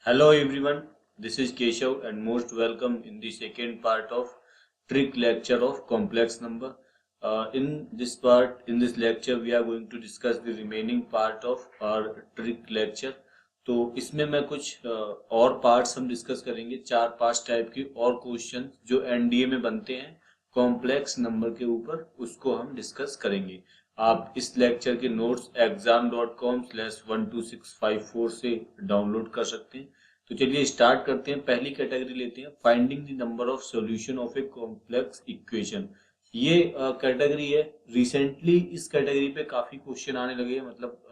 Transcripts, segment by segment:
Hello everyone, this is Keshav and most welcome in the second part of trick lecture of complex number. In this lecture, we are going to discuss the remaining part of our trick lecture. तो इसमें मैं कुछ और parts हम discuss करेंगे, 4-5 type के और question जो एनडीए में बनते हैं कॉम्प्लेक्स नंबर के ऊपर, उसको हम डिस्कस करेंगे। आप इस लेक्चर के नोट्स exam.com/12654 से डाउनलोड कर सकते हैं। तो चलिए स्टार्ट करते हैं। पहली कैटेगरी लेते हैं, finding the number of solution of a complex equation. ये कैटेगरी है। रिसेंटली इस कैटेगरी पे काफी क्वेश्चन आने लगे हैं, मतलब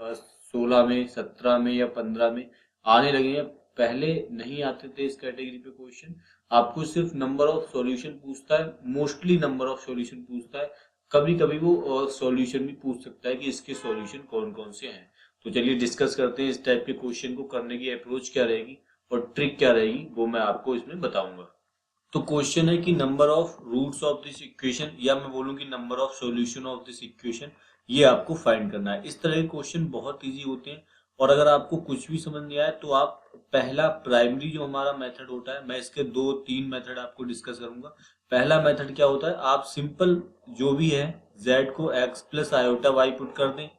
16 में, 17 में या 15 में आने लगे हैं। पहले नहीं आते थे इस कैटेगरी पे क्वेश्चन। आपको सिर्फ नंबर ऑफ सॉल्यूशन पूछता है, मोस्टली नंबर ऑफ सॉल्यूशन पूछता है। कभी कभी वो सॉल्यूशन भी पूछ सकता है कि इसके सॉल्यूशन कौन कौन से हैं। तो चलिए डिस्कस करते हैं इस टाइप के क्वेश्चन को करने की अप्रोच क्या रहेगी और ट्रिक क्या रहेगी, वो मैं आपको इसमें बताऊंगा। तो क्वेश्चन है कि number of roots of this equation, या मैं बोलूं कि number of solution of this equation, ये आपको फाइंड करना है। इस तरह के क्वेश्चन बहुत इजी होते हैं और अगर आपको कुछ भी समझ नहीं आए तो आप पहला प्राइमरी जो हमारा मेथड होता है, मैं इसके 2-3 मेथड आपको डिस्कस करूंगा। पहला मेथड क्या होता है, आप सिंपल जो भी है z को x plus iota y put कर दें,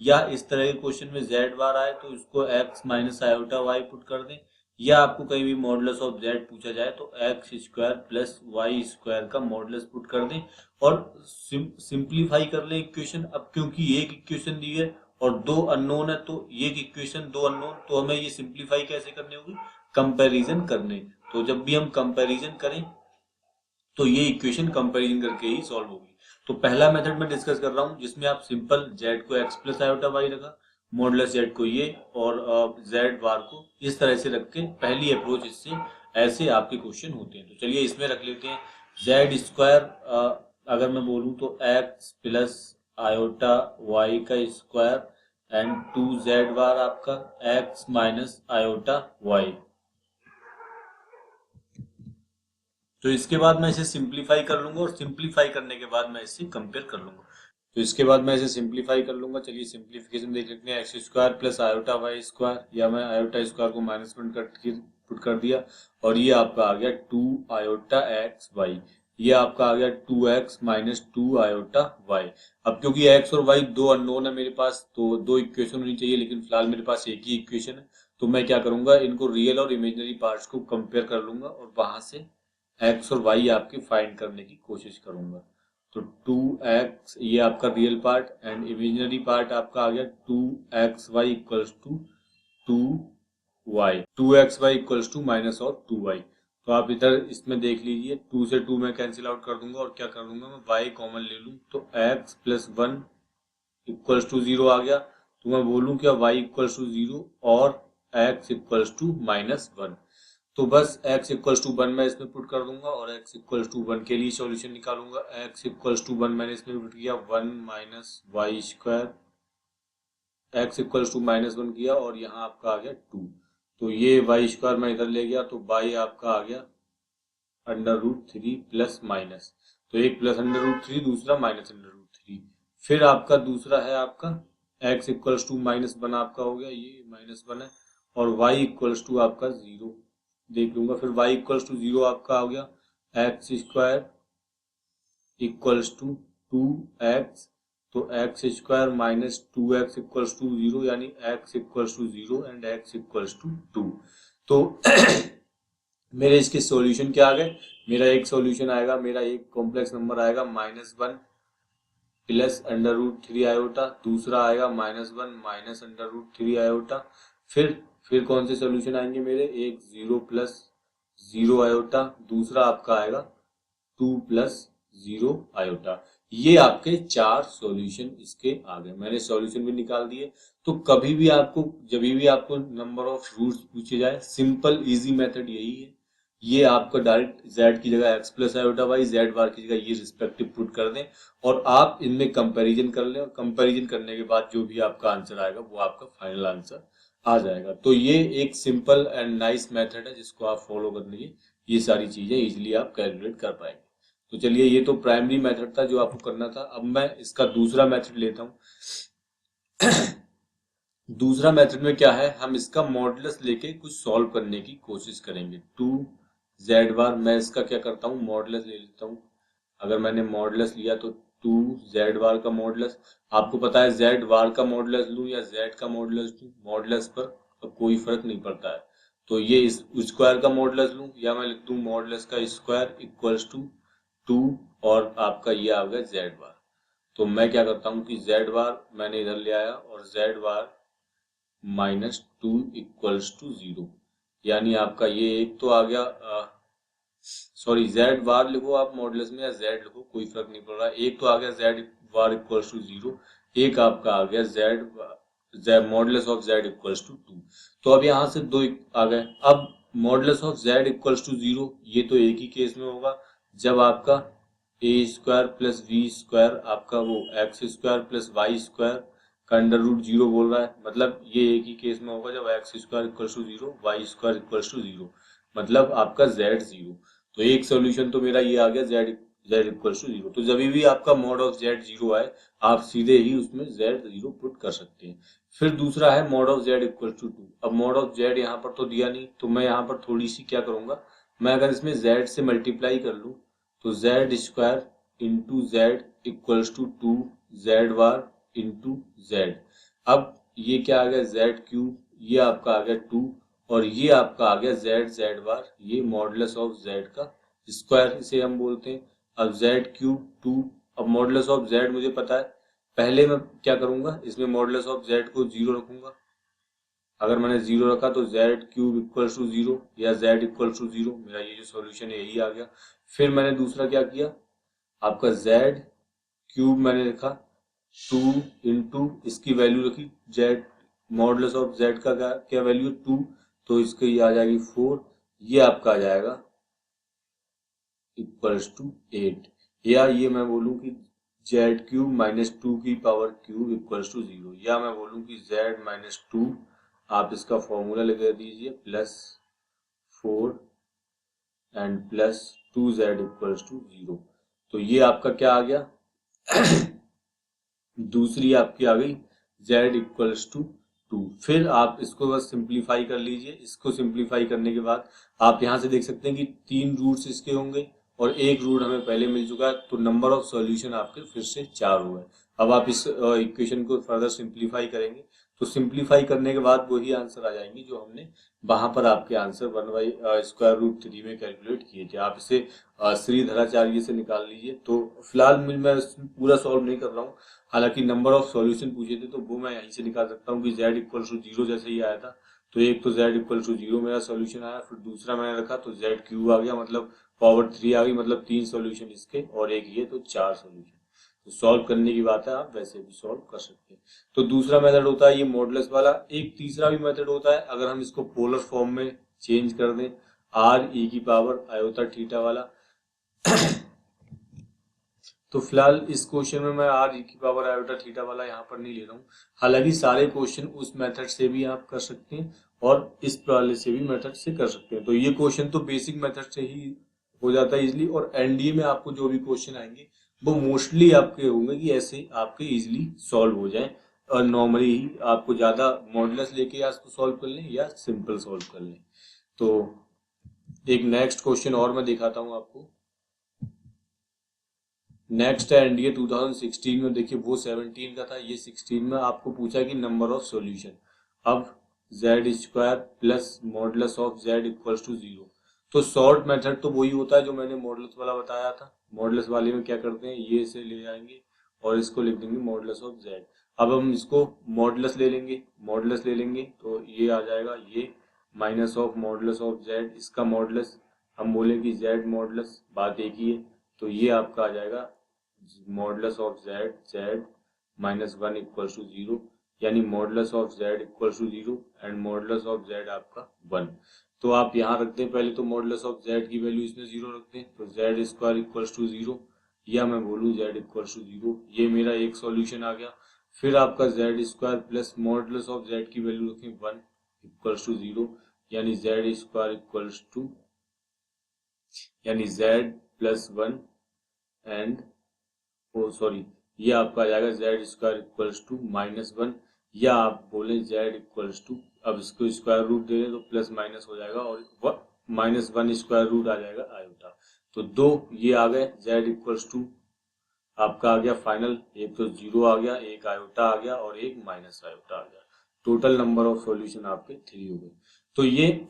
या इस तरह के क्वेश्चन में z बार आए तो इसको x minus iota y put कर दें, या आपको कहीं भी मॉडुलस ऑफ z पूछा जाए तो x square plus Y square का मॉडुलस पुट कर दें और सिंप्लीफाई कर लें इक्वेशन। अब क्योंकि एक इक्वेशन दी है और 2 अननोन है, तो एक इक्वेशन 2 अननोन, तो हमें ये सिंप्लीफाई कैसे करनी होगी, कंपैरिजन करने। तो जब भी हम कंपैरिजन करें तो ये इक्वेशन कंपैरिजन करके ही सॉल्व होगी। तो पहला मेथड मैं डिस्कस कर रहा हूं जिसमें आप सिंपल z को x प्लस आयोटा वाई रखा, मॉडुलस z को ये और z बार को इस तरह से रख के पहली अप्रोच, इससे ऐसे आपके क्वेश्चन होते हैं। तो चलिए इसमें रख लेते हैं z स्क्वायर, अगर मैं बोलूं तो x प्लस आयोटा वाई का स्क्वायर एंड 2z बार आपका x माइनस आयोटा वाई। तो इसके बाद मैं इसे सिंप्लीफाई कर लूंगा और सिंप्लीफाई करने के बाद मैं इसे कंपेयर कर लूंगा। तो इसके बाद मैं इसे सिंप्लीफाई कर लूंगा। चलिए सिंप्लीफिकेशन देख लेते हैं। X square plus iota Y square, या मैं आयोटा स्क्वायर को -1 पुट कर दिया और ये आपका आ गया 2 आयोटा एक्स वाई। ये आपका आ गया 2x माइनस 2 आयोटा वाई। अब क्योंकि x और y दो अननोन है मेरे पास, तो दो इक्वेशन होनी चाहिए, लेकिन फिलहाल मेरे पास एक ही इक्वेशन है। तो मैं क्या करूंगा, इनको रियल और इमेजिनरी पार्ट्स को कंपेयर कर लूंगा और वहां से एक्स और वाई आपके फाइंड करने की कोशिश करूंगा। तो 2x ये आपका real part and imaginary part आपका आ गया 2xy equals to 2y, 2xy equals to minus और 2y। तो आप इधर इसमें देख लीजिए, 2 से 2 मैं कैंसिल आउट कर दूंगा और क्या कर दूंगा, मैं y कॉमन ले लूं तो x प्लस 1 इक्वल्स टू 0 आ गया। तो मैं बोलूं क्या, y इक्वल्स टू 0 और x इक्वल्स टू -1। तो बस x इक्वल्स टू 1 मैं इसमें पुट कर दूंगा और x इक्वल्स टू 1 के लिए सॉल्यूशन निकालूंगा। x इक्वल्स टू 1 मैंने इसमें पुट किया 1 minus Y square, x equals to -1 किया और यहाँ आपका आ गया 2। तो ये वाई स्क्वायर मैं इधर ले गया तो y आपका आ गया √3 प्लस माइनस। तो एक प्लस √3, दूसरा -√3। फिर आपका दूसरा है आपका x इक्वल्स टू -1 आपका हो गया, ये -1 है, और y इक्वल्स टू आपका 0 देख लूंगा। फिर y इक्वल्स टू 0 आपका आ गया X square equals to 2x, तो x square minus 2x equals to 0, यानी x equals to 0 and x equals to 2। तो मेरे इसके सॉल्यूशन क्या आ गए, मेरा एक सॉल्यूशन आएगा, मेरा एक कॉम्प्लेक्स नंबर आएगा -1 प्लस √3 आयोटा, दूसरा आएगा -1 माइनस √3 आयोटा। फिर कौन से सॉल्यूशन आएंगे मेरे, एक 0 प्लस 0 आयोटा, दूसरा आपका आएगा 2 प्लस 0 आयोटा। ये आपके 4 सॉल्यूशन इसके आ गए। मैंने सॉल्यूशन भी निकाल दिए। तो कभी भी आपको, जब भी आपको नंबर ऑफ रूट्स पूछे जाए, सिंपल इजी मेथड यही है। ये आपका डायरेक्ट z की जगह x plus iota Y, z bar की जगह ये रिस्पेक्टिव पुट कर दें और आप इनमें कंपैरिजन कर लें, और कंपैरिजन करने के बाद जो भी आपका आंसर आएगा वो आपका फाइनल आंसर आ जाएगा। तो ये एक सिंपल एंड नाइस मेथड है जिसको आप फॉलो कर लीजिए, ये सारी चीजें इजिली आप कैलकुलेट कर पाएंगे। तो चलिए, ये तो प्राइमरी मेथड था जो आपको करना था। अब मैं इसका दूसरा मेथड लेता हूँ। दूसरा मेथड में क्या है, हम इसका मॉडुलस लेके कुछ सॉल्व करने की कोशिश करेंगे। 2z बार, मैं इसका क्या करता हूँ, मॉडुलस ले लेता हूँ। अगर मैंने मॉडुलस लिया तो 2z बार का मॉडुलस, आपको पता है z बार का मॉडुलस लूँ या z का मॉडुलस लूँ, मॉडुलस पर अब कोई फर्क नहीं पड़ता है। तो ये इस स्क्वायर का मॉडुलस लूँ या मैं लिख दूँ मॉडुलस का स्क्वायर इक्वल्स टू 2 और आपका ये आ गया z बार। तो मैं क्या करता हूँ कि z बार मैंने इधर ले आया और z बार -2 इक्वल्स टू 0, यानी आपका ये एक तो आ गया, सॉरी z बार लिखो आप मॉडुलस में या z लिखो, कोई फर्क नहीं पड़ रहा। एक तो आ गया z बार इक्वल्स टू 0, एक आपका आ गया z modulus of z equals to 2। तो अब यहाँ से दो आ गए। अब modulus of z equals to 0, ये तो एक ही केस में होगा जब आपका A square plus B square, आपका वो X square plus Y square का अंडर रूट 0 बोल रहा है। मतलब ये एक ही केस में होगा जब X square equals to 0, Y square equals to 0, मतलब आपका z 0। तो एक सोल्यूशन तो मेरा ये आ गया z इक्वल्स टू 0। तो जब भी आपका मॉड ऑफ z 0 आए, आप सीधे ही उसमें z 0 पुट कर सकते हैं। फिर दूसरा है mod of z equals to 2। अब मॉड ऑफ z यहाँ पर तो दिया नहीं, तो मैं यहाँ पर थोड़ी सी क्या करूंगा, मैं अगर इसमें z से मल्टीप्लाई कर लूँ तो z square into Z equals to 2z bar into Z. अब ये क्या आ गया, जेड क्यूब, ये आपका आ गया 2 और ये आपका आ गया जेड बार, ये मॉडुलस ऑफ जेड का स्क्वायर इसे हम बोलते हैं। अब जेड क्यूब 2, अब मॉडुलस ऑफ जेड मुझे पता है, पहले मैं क्या करूंगा, इसमें मॉडुलस ऑफ जेड को 0 रखूंगा। अगर मैंने 0 रखा तो जेड क्यूब इक्वल्स टू 0 या जेड इक्वल्स टू 0, मेरा ये जो सॉल्यूशन है यही आ गया। फिर मैंने दूसरा क्या किया, आपका जेड क्यूब मैंने लिखा 2 इंटू इसकी वैल्यू रखी जेड, मॉडुलस ऑफ जेड का क्या वैल्यू 2, तो इसकी ये आ जाएगी 4, ये आपका आ जाएगा इक्वल्स टू 8। या ये मैं बोलूं कि जेड क्यूब -2 की पावर क्यूब इक्वल्स टू 0, या मैं बोलूं कि z-2, आप इसका फॉर्मूला लगा दीजिए +4 एंड +2z इक्वल्स टू 0। तो ये आपका क्या आ गया, दूसरी आपकी आ गई z इक्वल्स टू 2। फिर आप इसको बस सिंप्लीफाई कर लीजिए। इसको सिंप्लीफाई करने के बाद आप यहाँ से देख सकते हैं कि 3 रूट्स इसके होंगे और एक रूट हमें पहले मिल चुका है, तो नंबर ऑफ सॉल्यूशन आपके फिर से 4 हो गए। अब आप इस इक्वेशन को फर्दर सिंप्लीफाई करेंगे तो सिंप्लीफाई करने के बाद वही आंसर आ जाएंगे जो हमने वहां पर आपके आंसर 1/√3 में कैलकुलेट किए थे। आप इसे श्रीधराचार्य से निकाल लीजिए। तो फिलहाल मैं पूरा सॉल्व नहीं कर रहा हूँ, हालांकि नंबर ऑफ सॉल्यूशन पूछे थे तो वो मैं यहीं से निकाल सकता हूँ कि z इक्वल टू 0 जैसे ही आया था, तो एक तो z इक्वल टू 0 मेरा सॉल्यूशन आया, फिर दूसरा मैंने रखा तो z क्यूब आ गया, मतलब पावर 3 आ गई, मतलब 3 सॉल्यूशन इसके और एक ये, तो 4 सॉल्यूशन। तो सॉल्व करने की बात है, आप वैसे भी सॉल्व कर सकते हैं। तो दूसरा मेथड होता है ये मॉडुलस वाला। एक तीसरा भी मेथड होता है, अगर हम इसको पोलर फॉर्म में चेंज कर दें, आर ई की पावर आयोटा थीटा वाला। तो फिलहाल इस क्वेश्चन में मैं आर ई की पावर आयोटा थीटा वाला यहाँ पर नहीं ले रहा हूँ। हालांकि सारे क्वेश्चन उस मेथड से भी आप कर सकते हैं और इस वाले से भी मेथड से कर सकते हैं। तो ये क्वेश्चन तो बेसिक मेथड से ही हो जाता है इजिली, और एनडीए में आपको जो भी क्वेश्चन आएंगे वो मोस्टली आपके होंगे कि ऐसे आपके इजिली सॉल्व हो जाए, और नॉर्मली ही आपको ज्यादा मॉडुलस लेके या इसको सॉल्व कर लें या सिंपल सॉल्व कर लें। तो एक नेक्स्ट क्वेश्चन और मैं दिखाता हूँ आपको। नेक्स्ट है एनडीए 2016 में, देखिए वो 17 का था, ये 16 में आपको पूछा कि नंबर ऑफ सॉल्यूशन। अब Z square plus modulus of Z equals to 0। तो शॉर्ट मेथड तो वही होता है जो मैंने मॉडुलस वाला बताया था। मॉडुलस वाले में क्या करते हैं, ये से ले आएंगे और इसको लिख देंगे मॉडुलस ऑफ जेड। अब हम इसको मॉडुलस ले लेंगे, मॉडुलस ले लेंगे तो ये आ जाएगा ये minus of modulus of Z, इसका मॉडुलस हम बोले कि जेड मॉडुलस, बात एक ही है। तो ये आपका आ जाएगा modulus of Z, Z -1 equals to 0, यानी modulus of Z equals to 0 and modulus of Z आपका 1। तो आप यहाँ रखते हैं पहले, तो मॉडुलस ऑफ जेड की वैल्यू इसमें 0 रखते हैं, तो जेड स्क्वायर इक्वल्स टू 0, या मैं बोलूँ जेड इक्वल्स टू 0, ये मेरा एक सॉल्यूशन आ गया। फिर आपका Z square plus modulus of Z की वैल्यू रखें 1 इक्वल्स टू 0, यानी जेड स्क्वायर इक्वल्स टू, यानी Z plus 1 and, oh sorry, ये आपका आ जाएगा जेड स्क्वायर इक्वल्स टू -1, या आप बोले z इक्वल्स टू, अब इसको स्क्वायर रूट दे रहे तो प्लस माइनस हो जाएगा और -1 स्क्वायर रूट आ जाएगा आयोटा। तो दो ये आ गए, z इक्वल्स टू आपका आ गया फाइनल, एक तो जीरो आ गया, एक आयोटा आ गया और एक माइनस आयोटा आ गया। टोटल नंबर ऑफ सॉल्यूशन आपके 3 हो गए। तो ये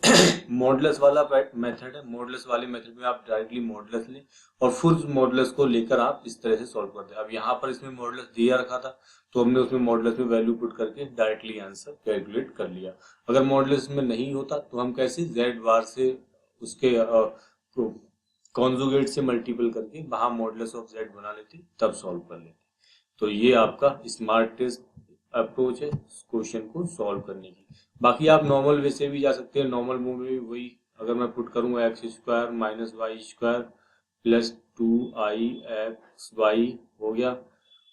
मॉडुलस वाला मेथड है। मॉडुलस वाले मेथड में आप डायरेक्टली मॉडुलस लें और फुल मॉडुलस को लेकर आप इस तरह से सॉल्व कर दें। अब यहाँ पर इसमें मॉडुलस दिया रखा था तो हमने उसमें मॉडुलस में वैल्यू पुट करके डायरेक्टली आंसर कैलकुलेट कर लिया। अगर मॉडुलस में नहीं होता तो हम कैसे जेड बार से उसके कॉन्जुगेट से मल्टीपल करके वहां मॉडुलस ऑफ जेड बना लेते, तब सॉल्व कर लेते। तो ये आपका स्मार्ट टेस्ट अप्रोच है क्वेश्चन को सॉल्व करने की। बाकी आप नॉर्मल वे से भी जा सकते हैं। नॉर्मल मूव में भी वही, अगर मैं पुट करूंगा x square minus Y square plus 2i(x)y हो गया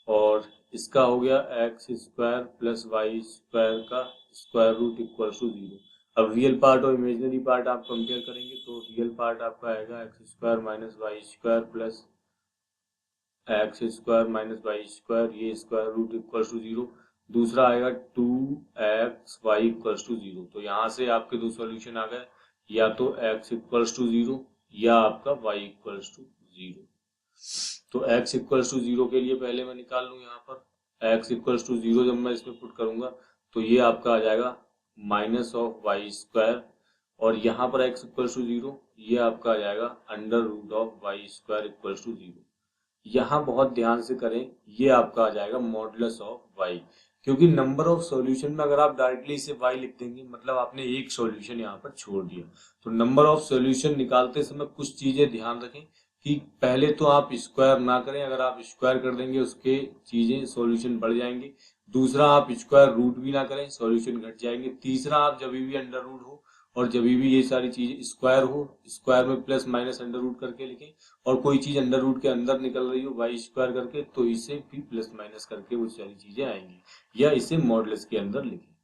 और इसका हो गया X square plus Y square का स्क्वायर रूट इक्वल टू 0। अब रियल पार्ट और इमेजिनरी पार्ट आप कंपेयर करेंगे तो रियल पार्ट आपका आएगा X square minus Y square plus X square minus Y square, ये स्क्वायर रूट इक्वल टू 0। दूसरा आएगा 2xy इक्वल टू 0। तो यहाँ से आपके दो सॉल्यूशन आ गए, या तो x इक्वल टू 0 या आपका y इक्वल टू 0। तो x इक्वल टू 0 के लिए पहले मैं निकाल लूँ यहाँ पर x इक्वल टू 0। जब मैं इसमें पुट करूंगा तो ये आपका आ जाएगा माइनस ऑफ वाई स्क्वायर और यहाँ पर x इक्वल टू 0 ये आपका आ जाएगा under root of Y square equal to 0। यहाँ बहुत ध्यान से करें, ये आपका आ जाएगा मॉडुलस ऑफ y, क्योंकि नंबर ऑफ सॉल्यूशन में अगर आप डायरेक्टली इसे y लिख देंगे मतलब आपने एक सॉल्यूशन यहाँ पर छोड़ दिया। तो नंबर ऑफ सॉल्यूशन निकालते समय कुछ चीजें ध्यान रखें कि पहले तो आप स्क्वायर ना करें। अगर आप स्क्वायर कर देंगे उसके चीजें सॉल्यूशन बढ़ जाएंगे। दूसरा, आप स्क्वायर रूट भी ना करें, सॉल्यूशन घट जाएंगे। तीसरा, आप जब भी अंडर रूट हो और जब भी ये सारी चीजें स्क्वायर हो, स्क्वायर में प्लस माइनस अंडर रूट करके लिखें और कोई चीज अंडर रूट के अंदर निकल रही हो वाई स्क्वायर करके तो इसे भी प्लस माइनस करके वो सारी चीजें आएंगी, या इसे मॉडुलस के अंदर लिखें।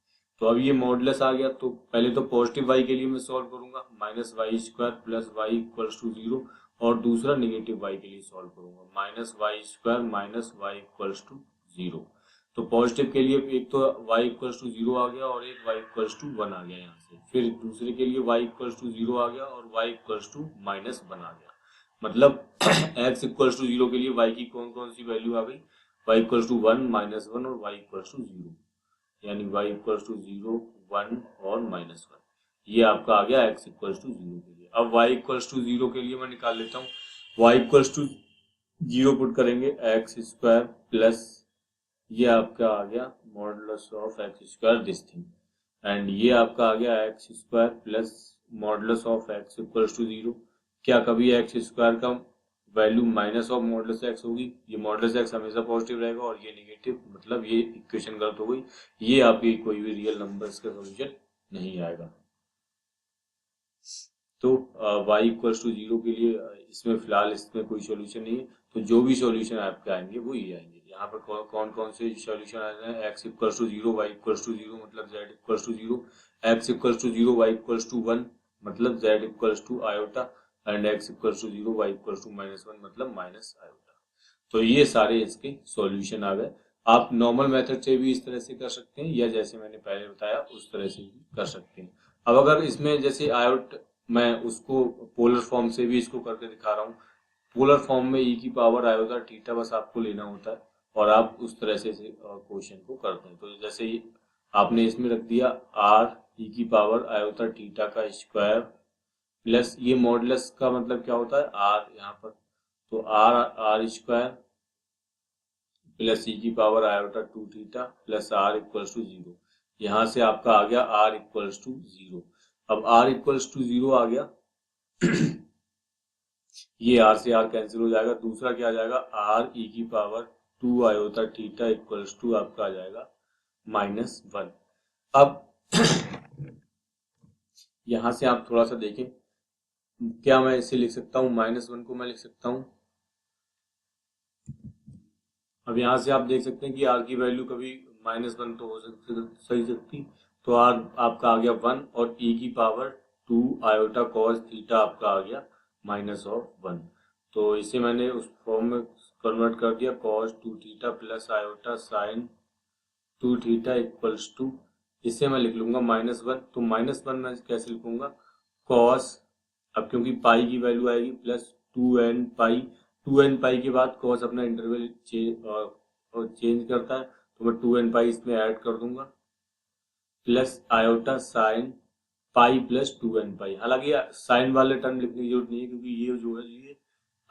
तो अब ये मॉडुलस आ गया तो पहले तो पॉजिटिव वाई के लिए मैं सॉल्व करूंगा, minus Y square plus Y equal to 0 और दूसरा निगेटिव वाई के लिए सॉल्व करूंगा, minus Y square minus Y equal to 0। तो पॉजिटिव के लिए एक तो y इक्वल टू 0 आ गया और एक y इक्वल टू 1 आ गया यहाँ से। फिर दूसरे के लिए y इक्वल टू 0 आ गया और y इक्वल टू -1 आ गया। मतलब x इक्वल टू 0 के लिए y की कौन कौन सी वैल्यू आ गई, y इक्वल टू 1 -1 और y इक्वल टू 0, यानी y इक्वल टू 0 1 और -1। ये आपका आ गया x इक्वल टू 0 के लिए। अब y इक्वल टू 0 के लिए मैं निकाल लेता हूँ। y इक्वल टू 0 पुट करेंगे एक्स स्क्वायर प्लस ये आपका आ गया modulus of X square this thing, and ये आपका आ गया X square plus modulus of X equal to 0। क्या कभी एक्स स्क्वायर का value minus of modulus X होगी? ये मॉडुलस एक्स हमेशा पॉजिटिव रहेगा और ये नेगेटिव, मतलब ये इक्वेशन गलत हो गई। ये आपकी कोई भी रियल नंबर्स का सॉल्यूशन नहीं आएगा। तो y इक्वल टू 0 के लिए इसमें फिलहाल इसमें कोई सॉल्यूशन नहीं है। तो जो भी सॉल्यूशन आपके आएंगे वो ये आएंगे। यहाँ पर कौन कौन से सॉल्यूशन आ रहे हैं, x equal to 0 y equal to 0 मतलब z equal to 0, x equal to 0 y equal to 1 मतलब z equal to iota, and x equal to 0 y equal to -1 मतलब माइनस आयोटा। तो ये सारे इसके सॉल्यूशन आ गए। आप नॉर्मल मेथड से भी इस तरह से कर सकते हैं या जैसे मैंने पहले बताया उस तरह से भी कर सकते हैं। अब अगर इसमें जैसे आयोट मैं उसको पोलर फॉर्म से भी इसको करके दिखा रहा हूँ। पोलर फॉर्म में e की पावर आयोटा थीटा बस आपको लेना होता है और आप उस तरह से क्वेश्चन को करते हैं। तो जैसे आपने इसमें रख दिया r e की पावर आयोटा थीटा का स्क्वायर प्लस ये मॉडुलस का मतलब क्या होता है r यहाँ पर, तो r स्क्वायर प्लस e की power iota 2 theta plus r equal to 0। यहाँ से आपका आ गया r इक्वल टू 0। अब r इक्वल टू 0 आ गया ये r से r कैंसिल हो जाएगा। दूसरा क्या आ जाएगा, r e की power 2 iota theta equal to आपका आ जाएगा -1। अब यहाँ से आप थोड़ा सा देखें, क्या मैं इसे लिख सकता हूँ, -1 को मैं लिख सकता हूँ। अब यहाँ से आप देख सकते हैं कि r की वैल्यू कभी -1 तो हो सकती, तो r आपका आ गया 1 और e की पावर 2 आयोटा कॉस थीटा आपका आ गया -1। तो इसे मैंने उस फॉर्म में कन्वर्ट कर दिया, cos 2 theta plus iota sine two theta equals to, इसे मैं लिख लूंगा -1। तो -1 मैं कैसे लिखूंगा, कॉस, अब क्योंकि पाई की वैल्यू आएगी प्लस 2n पाई, 2n पाई के बाद कॉस अपना इंटरवल चेंज करता है, तो मैं 2n पाई इसमें ऐड कर दूंगा, plus iota sine pi plus 2n पाई। हालांकि साइन वाले टर्म लिखने की जरूरत नहीं है, क्योंकि ये जो है ये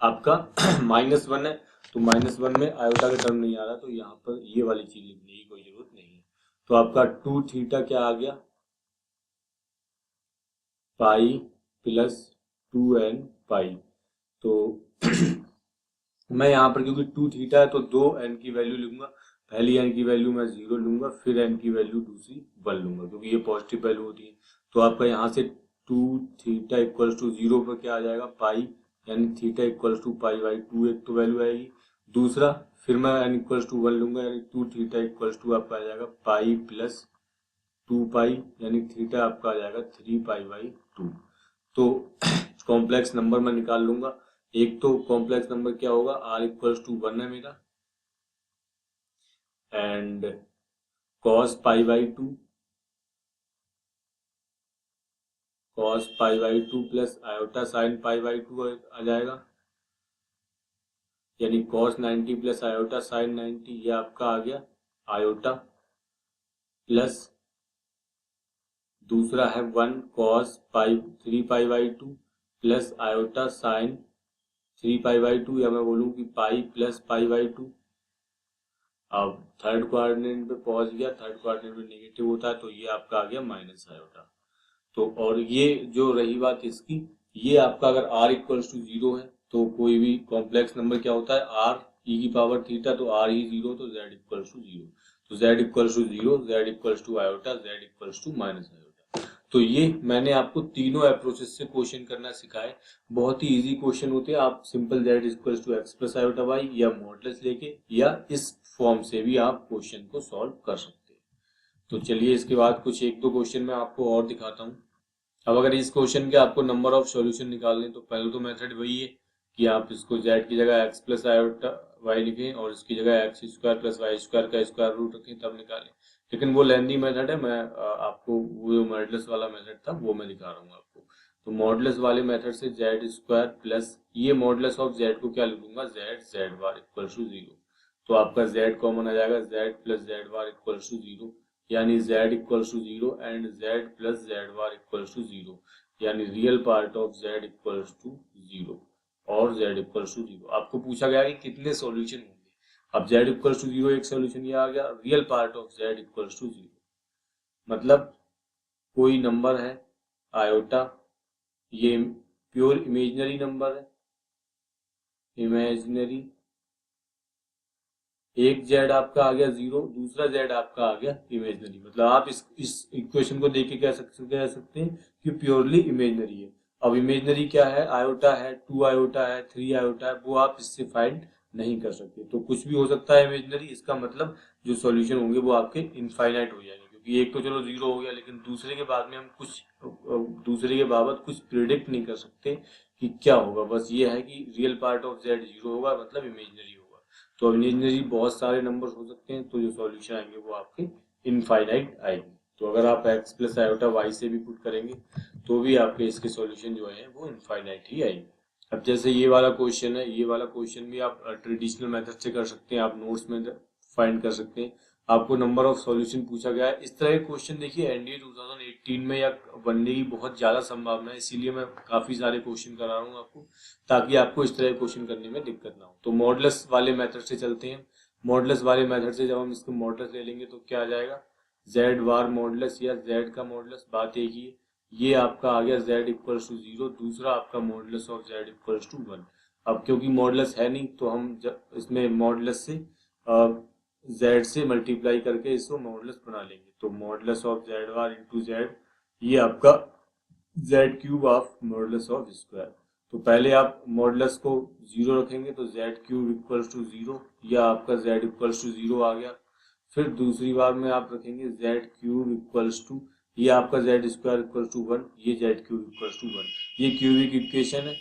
आपका -1 है, तो -1 में आयोटा का टर्म नहीं आ रहा, तो यहाँ पर ये वाली चीज लिखने की कोई जरूरत नहीं है। तो आपका 2 थीटा क्या आ गया, पाई प्लस 2n पाई। तो मैं यहाँ पर क्योंकि 2 थीटा है तो 2n की वैल्यू लूंगा, पहली n की वैल्यू मैं 0 लूंगा, फिर n की वैल्यू दूसरी 1 लूंगा, क्योंकि ये पॉजिटिव वैल्यू होती है। तो आपका यहाँ से 2 थीटा इक्वल्स टू 0 पर क्या आ जाएगा, पाई, यानी theta equals to pi by 2, एक तो वैल्यू आएगी। दूसरा फिर मैं n इक्वल्स टू 1 लूंगा, यानी 2 थीटा इक्वल्स टू आपका आ जाएगा पाई प्लस 2 पाई, यानी थीटा आपका आ जाएगा 3 पाई बाई 2। तो कॉम्प्लेक्स नंबर मैं निकाल लूंगा। एक तो कॉम्प्लेक्स नंबर क्या होगा, r इक्वल्स टू 1 है मेरा, and cos pi by 2, cos pi by 2 plus iota sine pi by 2 आ जाएगा, यानी cos 90 प्लस आयोटा साइन 90, ये आपका आ गया आयोटा, प्लस दूसरा है 1 cos pi 3 pi by 2 plus iota sign 3 pi by 2, या मैं बोलूँ कि पाई प्लस पाई बाई 2। अब थर्ड क्वाड्रेंट पे पहुंच गया, थर्ड क्वाड्रेंट में नेगेटिव होता है, तो ये आपका आ गया माइनस आयोटा। तो और ये जो रही बात इसकी, ये आपका अगर r इक्वल्स टू 0 है तो कोई भी कॉम्प्लेक्स नंबर क्या होता है, r e की पावर थीटा, तो r ही 0, तो z इक्वल्स टू 0, तो z equals to 0, z equals to iota, z equals to minus iota. तो ये मैंने आपको तीनों अप्रोचेस से क्वेश्चन करना सिखाए, बहुत ही इजी क्वेश्चन होते हैं। आप simple z equals to x plus iota y या मॉडुलस लेके या इस फॉर्म से भी आप क्वेश्चन को सॉल्व कर सकते हैं। तो चलिए इसके बाद कुछ एक दो क्वेश्चन मैं आपको और दिखाता हूँ। अब अगर इस क्वेश्चन के आपको नंबर ऑफ सॉल्यूशन निकालने, तो पहले तो मेथड वही है कि आप इसको z की जगह x प्लस आयोटा y लिखें और इसकी जगह X square plus Y square का स्क्वायर रूट रखें, तब निकालें। लेकिन वो लेंदी मेथड है, मैं आपको वो जो मॉडुलस वाला मेथड था वो मैं दिखा रहा हूँ आपको। तो मॉडुलस वाले मेथड से जेड स्क्वायर प्लस ये मॉडुलस ऑफ जेड को क्या लिखूंगा, जेड बार इक्वल टू 0। तो आपका z कॉमन आ जाएगा, z plus Z bar equal to 0, यानी z equals to 0 and z plus Z bar equals to 0, यानी real part of z equals to 0 और z इक्वल्स टू 0। आपको पूछा गया कि कितने सॉल्यूशन होंगे। अब z इक्वल्स टू 0 एक सॉल्यूशन ये आ गया, real part of z equals to 0 मतलब कोई नंबर है आयोटा, ये प्योर इमेजिनरी नंबर है, इमेजिनरी, एक जेड आपका आ गया 0, दूसरा जेड आपका आ गया इमेजिनरी। मतलब आप इस इक्वेशन को देख के कह सकते हैं कि प्योरली इमेजिनरी है। अब इमेजिनरी क्या है, आयोटा है, 2 आयोटा है, 3 आयोटा है, वो आप इससे फाइंड नहीं कर सकते। तो कुछ भी हो सकता है इमेजिनरी, इसका मतलब जो सॉल्यूशन होंगे वो आपके इनफाइनाइट हो जाएंगे, क्योंकि एक तो चलो 0 हो गया, लेकिन दूसरे के बाद में हम कुछ दूसरे के बाबत कुछ प्रिडिक्ट नहीं कर सकते कि क्या होगा। बस ये है कि रियल पार्ट ऑफ जेड 0 होगा, मतलब इमेजिनरी होगा। तो इमेजिनरी बहुत सारे नंबर हो सकते हैं, तो जो सॉल्यूशन आएंगे वो आपके इनफाइनाइट आएंगे। तो अगर आप x प्लस आयोटा y से भी पुट करेंगे तो भी आपके इसके सॉल्यूशन जो है वो इनफाइनाइट ही आएंगे। अब जैसे ये वाला क्वेश्चन है, ये वाला क्वेश्चन भी आप ट्रेडिशनल मेथड से कर सकते हैं, आप नोट्स में फाइंड कर सकते हैं। आपको नंबर ऑफ सॉल्यूशन पूछा गया है, इस तरह के क्वेश्चन देखिए एनडीए 2018 में या बनने की बहुत ज्यादा संभावना है, इसीलिए मैं काफी सारे क्वेश्चन करा रहा हूँ आपको, ताकि आपको इस तरह के क्वेश्चन करने में दिक्कत ना हो। तो मॉडुलस वाले मेथड से चलते हैं। मॉडुलस वाले मेथड से जब हम इसको मॉडुलस ले लेंगे तो क्या आ जाएगा, जेड बार मॉडुलस या जेड का मॉडुलस, बात एक ही है। ये आपका आ गया z इक्वल्स टू 0, दूसरा आपका modulus of z equals to 1। अब क्योंकि मॉडुलस है नहीं, तो हम इसमें मॉडुलस से z से मल्टीप्लाई करके इसको मॉडुलस बना लेंगे। तो मॉडुलस of Z bar into Z, ये आपका Z cube of modulus of square. तो पहले आप मॉडुलस को 0 रखेंगे तो जेड क्यूब इक्वल्स टू 0, या आपका z इक्वल्स टू 0 आ गया। फिर दूसरी बार में आप रखेंगे जेड क्यूब इक्वल्स टू, ये आपका जेड स्क्वायर इक्वल्स टू 1, ये जेड क्यूब इक्वल्स टू 1। ये क्यूबिक इक्वेशन है,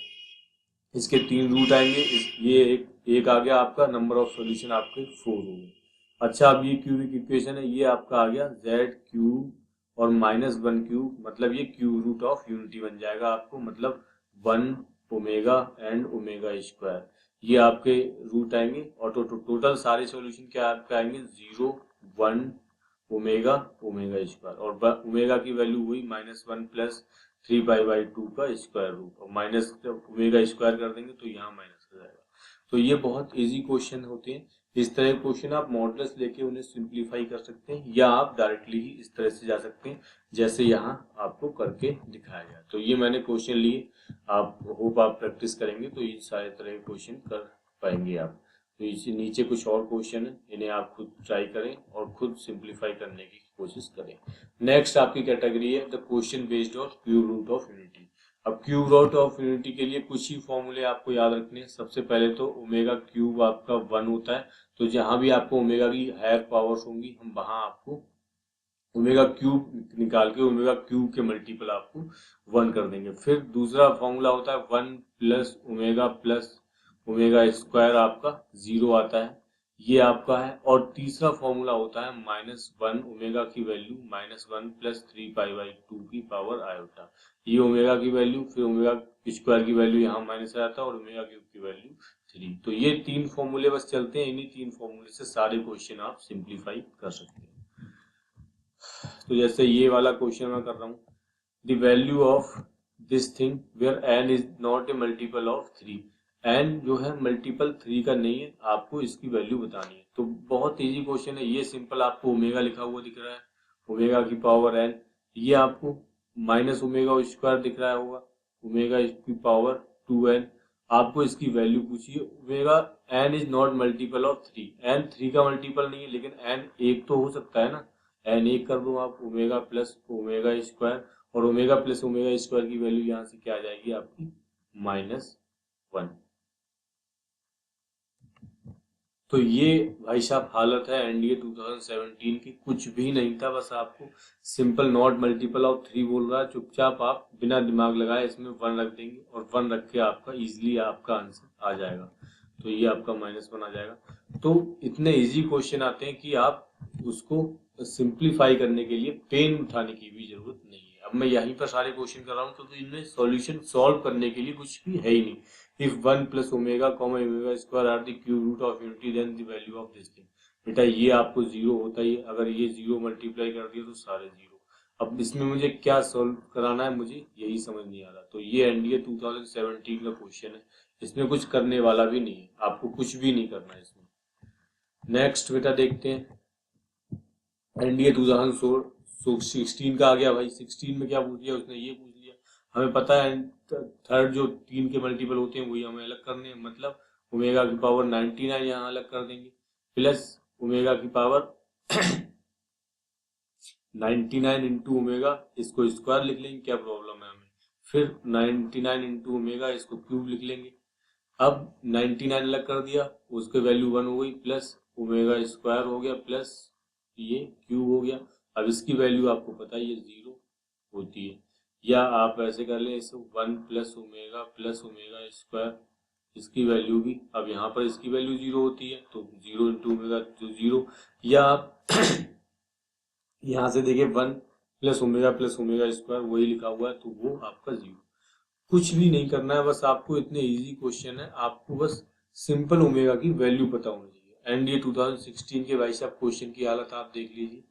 इसके 3 रूट आएंगे, ये एक आ गया, आपका नंबर ऑफ सॉल्यूशन आपके 4 हो गए। अच्छा, अब ये क्यूबिक इक्वेशन है, ये आपका आ गया जेड क्यूब और -1 क्यूब, मतलब ये क्यूब रूट ऑफ यूनिटी बन जाएगा आपको, मतलब 1 ओमेगा एंड ओमेगा स्क्वायर, ये आपके रूट आएंगे। और टोटल सारे सॉल्यूशन क्या आपके आएंगे, 0 1 ओमेगा ओमेगा स्क्वायर, और ओमेगा की वैल्यू हुई -1 प्लस 3 पाई/2 का स्क्वायर रूट, और माइनस ओमेगा स्क्वायर कर देंगे तो यहाँ माइनस हो जाएगा। तो ये बहुत इजी क्वेश्चन होते हैं। इस तरह के क्वेश्चन आप मॉडल्स लेके उन्हें सिंप्लीफाई कर सकते हैं, या आप डायरेक्टली ही इस तरह से जा सकते हैं जैसे यहाँ आपको करके दिखाया गया। तो ये मैंने क्वेश्चन लिए, आप होप आप प्रैक्टिस करेंगे तो ये सारे तरह के क्वेश्चन कर पाएंगे आप। तो इसी नीचे कुछ और क्वेश्चन है, इन्हें आप खुद ट्राई करें और खुद सिंप्लीफाई करने की कोशिश करें। नेक्स्ट आपकी कैटेगरी है the question based on cube root of unity. अब क्यूब रूट ऑफ यूनिटी के लिए कुछ ही फॉर्मूले आपको याद रखने हैं। सबसे पहले तो ओमेगा क्यूब आपका 1 होता है, तो जहां भी आपको ओमेगा की हायर पावर्स होंगी हम वहां आपको ओमेगा क्यूब निकाल के ओमेगा क्यूब के मल्टीपल आपको 1 कर देंगे। फिर दूसरा फॉर्मूला होता है 1 प्लस ओमेगा स्क्वायर, आपका 0 आता है, ये आपका है। और तीसरा फॉर्मूला होता है -1 ओमेगा की वैल्यू -1 प्लस 3 पाई/2 की पावर आयोटा, ये ओमेगा की वैल्यू, फिर ओमेगा स्क्वायर की वैल्यू यहाँ माइनस आ जाता है और ओमेगा क्यूब की वैल्यू 3। तो ये तीन फॉर्मूले बस चलते हैं, इन्हीं तीन फॉर्मूले से सारे क्वेश्चन आप सिंप्लीफाई कर सकते हैं। तो जैसे ये वाला क्वेश्चन मैं कर रहा हूँ, the value of this thing where N is not a multiple of 3, N जो है मल्टीपल 3 का नहीं है, आपको इसकी वैल्यू बतानी है। तो बहुत इजी क्वेश्चन है ये, सिंपल, आपको ओमेगा लिखा हुआ दिख रहा है, ओमेगा की पावर एन, ये आपको माइनस ओमेगा स्क्वायर दिख रहा होगा, ओमेगा की पावर 2n, आपको इसकी वैल्यू पूछिए। Omega N is not multiple of 3, N 3 का मल्टीपल नहीं है, लेकिन एन एक तो हो सकता है ना, एन एक कर दो आप, ओमेगा प्लस ओमेगा स्क्वायर, और ओमेगा प्लस ओमेगा स्क्वायर की वैल्यू यहाँ से क्या आ जाएगी आपकी -1। तो ये भाई साहब हालत है एनडीए 2017 की, कुछ भी नहीं था, बस आपको सिंपल नॉट मल्टीपल ऑफ 3 बोल रहा है, चुपचाप आप बिना दिमाग लगाए इसमें 1 रख देंगे, और 1 रख के आपका इजिली आपका आंसर आ जाएगा। तो ये आपका -1 आ जाएगा। तो इतने इजी क्वेश्चन आते हैं कि आप उसको सिंप्लीफाई करने के लिए पेन उठाने की भी जरूरत नहीं है। अब मैं यहीं पर सारे क्वेश्चन कर रहा हूँ क्योंकि इनमें सॉल्यूशन सॉल्व करने के लिए कुछ भी है ही नहीं। If 1 plus omega comma omega square are the cube root of unity, then the value of this thing। बेटा ये आपको 0 होता ही, अगर ये 0 मल्टीप्लाई कर दिया तो सारे 0। अब इसमें मुझे क्या सॉल्व कराना है, मुझे यही समझ नहीं आ रहा। तो ये एनडीए 2017 का क्वेश्चन है, इसमें कुछ करने वाला भी नहीं है, आपको कुछ भी नहीं करना है इसमें। नेक्स्ट बेटा देखते हैं, एनडीए 2016 का आ गया भाई। 16 में क्या पूछ लिया उसने, ये पूछ लिया, हमें पता है थर्ड जो 3 के मल्टीपल होते हैं वही हमें अलग करने हैं, मतलब ओमेगा की पावर 99 यहाँ अलग कर देंगे, प्लस ओमेगा की पावर 99 इंटू ओमेगा, इसको स्क्वायर लिख लेंगे, क्या प्रॉब्लम है हमें। फिर 99 इंटू ओमेगा, इसको क्यूब लिख लेंगे। अब 99 अलग कर दिया, उसके वैल्यू 1 हो गई, प्लस ओमेगा स्क्वायर हो गया, प्लस ये क्यूब हो गया। अब इसकी वैल्यू आपको पता है ये 0 होती है, या आप ऐसे कर लें इसे 1 प्लस ओमेगा स्क्वायर, इसकी वैल्यू भी, अब यहाँ पर इसकी वैल्यू 0 होती है तो 0 इंटू ओमेगा तो 0, या आप यहाँ से देखिए 1 प्लस ओमेगा स्क्वायर वही लिखा हुआ है तो वो आपका 0। कुछ भी नहीं करना है, बस आपको, इतने इजी क्वेश्चन है, आपको बस सिंपल ओमेगा की वैल्यू पता होनी चाहिए। एनडीए 2016 के भाई साहब क्वेश्चन की हालत आप देख लीजिए।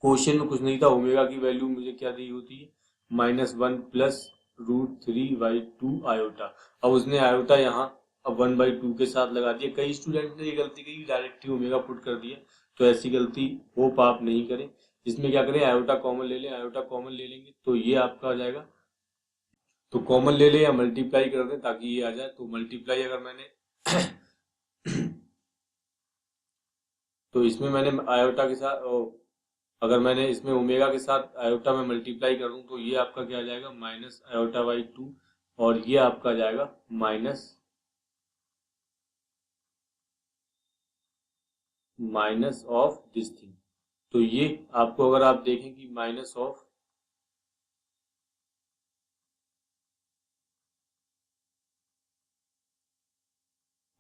क्वेश्चन में कुछ नहीं था, ओमेगा की वैल्यू मुझे क्या दी होती है, -1 प्लस √3/2 आयोटा। अब उसने आयोटा यहाँ अब 1/2 के साथ लगा दिया। कई स्टूडेंट ने ये गलती की, डायरेक्ट ही ओमेगा पुट कर दिया, तो ऐसी गलती होप आप नहीं करें। इसमें क्या करें, आयोटा कॉमन ले लें, आयोटा कॉमन ले लेंगे तो ये आपका आ जाएगा। तो कॉमन ले लें या मल्टीप्लाई कर दें ताकि ये आ जाए, तो मल्टीप्लाई अगर मैंने तो इसमें मैंने आयोटा के साथ अगर मैंने इसमें ओमेगा के साथ आयोटा में मल्टीप्लाई कर दूं तो ये आपका क्या आ जाएगा, -आयोटा/2, और ये आपका आ जाएगा माइनस ऑफ दिस थिंग। तो ये आपको अगर आप देखें कि माइनस ऑफ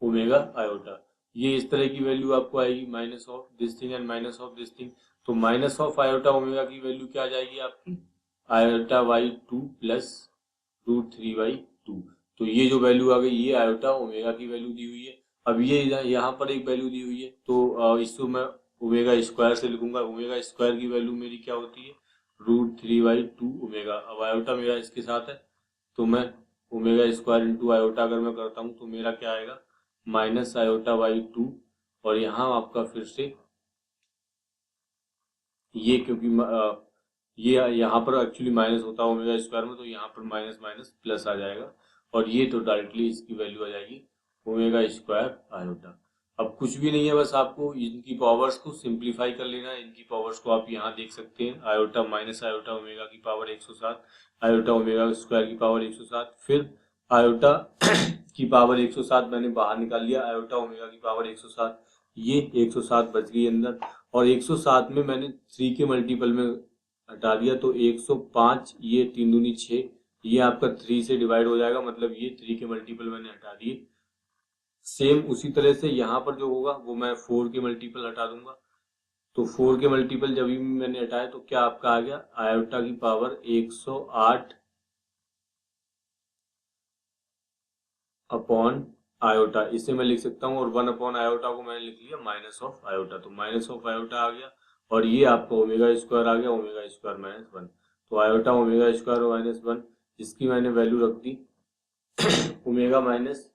ओमेगा आयोटा, ये इस तरह की वैल्यू आपको आएगी minus of this thing and minus of this thing. तो माइनस ऑफ आयोटा ओमेगा की वैल्यू क्या आ जाएगी आपकी, iota by two plus root three by two. तो ये जो वैल्यू आ गई ये आयोटा ओमेगा की वैल्यू दी हुई है। अब ये यहाँ पर एक वैल्यू दी हुई है तो इसको मैं ओमेगा स्क्वायर से लिखूंगा। ओमेगा स्क्वायर की वैल्यू मेरी क्या होती है, root three by two omega. अब आयोटा मेरा इसके साथ है तो मैं ओमेगा स्क्वायर इंटू आयोटा अगर मैं करता हूँ तो मेरा क्या आएगा, माइनस आयोटा बाई टू। और यहाँ आपका फिर से ये क्योंकि ये यहाँ पर एक्चुअली माइनस होता है ओमेगा स्क्वायर में, तो यहाँ पर माइनस माइनस प्लस आ जाएगा और ये तो डायरेक्टली इसकी वैल्यू आ जाएगी ओमेगा स्क्वायर आयोटा। अब कुछ भी नहीं है, बस आपको इनकी पावर्स को सिंप्लीफाई कर लेना है। इनकी पावर्स को आप यहाँ देख सकते हैं, आयोटा माइनस आयोटा ओमेगा की पावर 107, आयोटा ओमेगा स्क्वायर की पावर 107, फिर आयोटा की पावर 107 मैंने बाहर निकाल लिया, आयोटा ओमेगा की पावर 107, ये 107 बच गई अंदर। और 107 में मैंने 3 के मल्टीपल में हटा दिया तो 105, ये 3 दूनी 6, ये आपका 3 से डिवाइड हो जाएगा, मतलब ये 3 के मल्टीपल मैंने हटा दिए। सेम उसी तरह से यहाँ पर जो होगा वो मैं 4 के मल्टीपल हटा दूंगा। तो 4 के मल्टीपल जब भी मैंने हटाया तो क्या आपका आ गया, आयोटा की पावर 108 अपॉन आयोटा, इसे मैं लिख सकता हूँ। और 1 अपॉन आयोटा को मैंने लिख लिया माइनस ऑफ आयोटा, तो माइनस ऑफ आयोटा आ गया। और ये आपका ओमेगा स्क्वायर आ गया, ओमेगा स्क्वायर माइनस 1। तो आयोटा ओमेगा स्क्वायर माइनस 1, इसकी मैंने वैल्यू रख दी ओमेगा माइनस,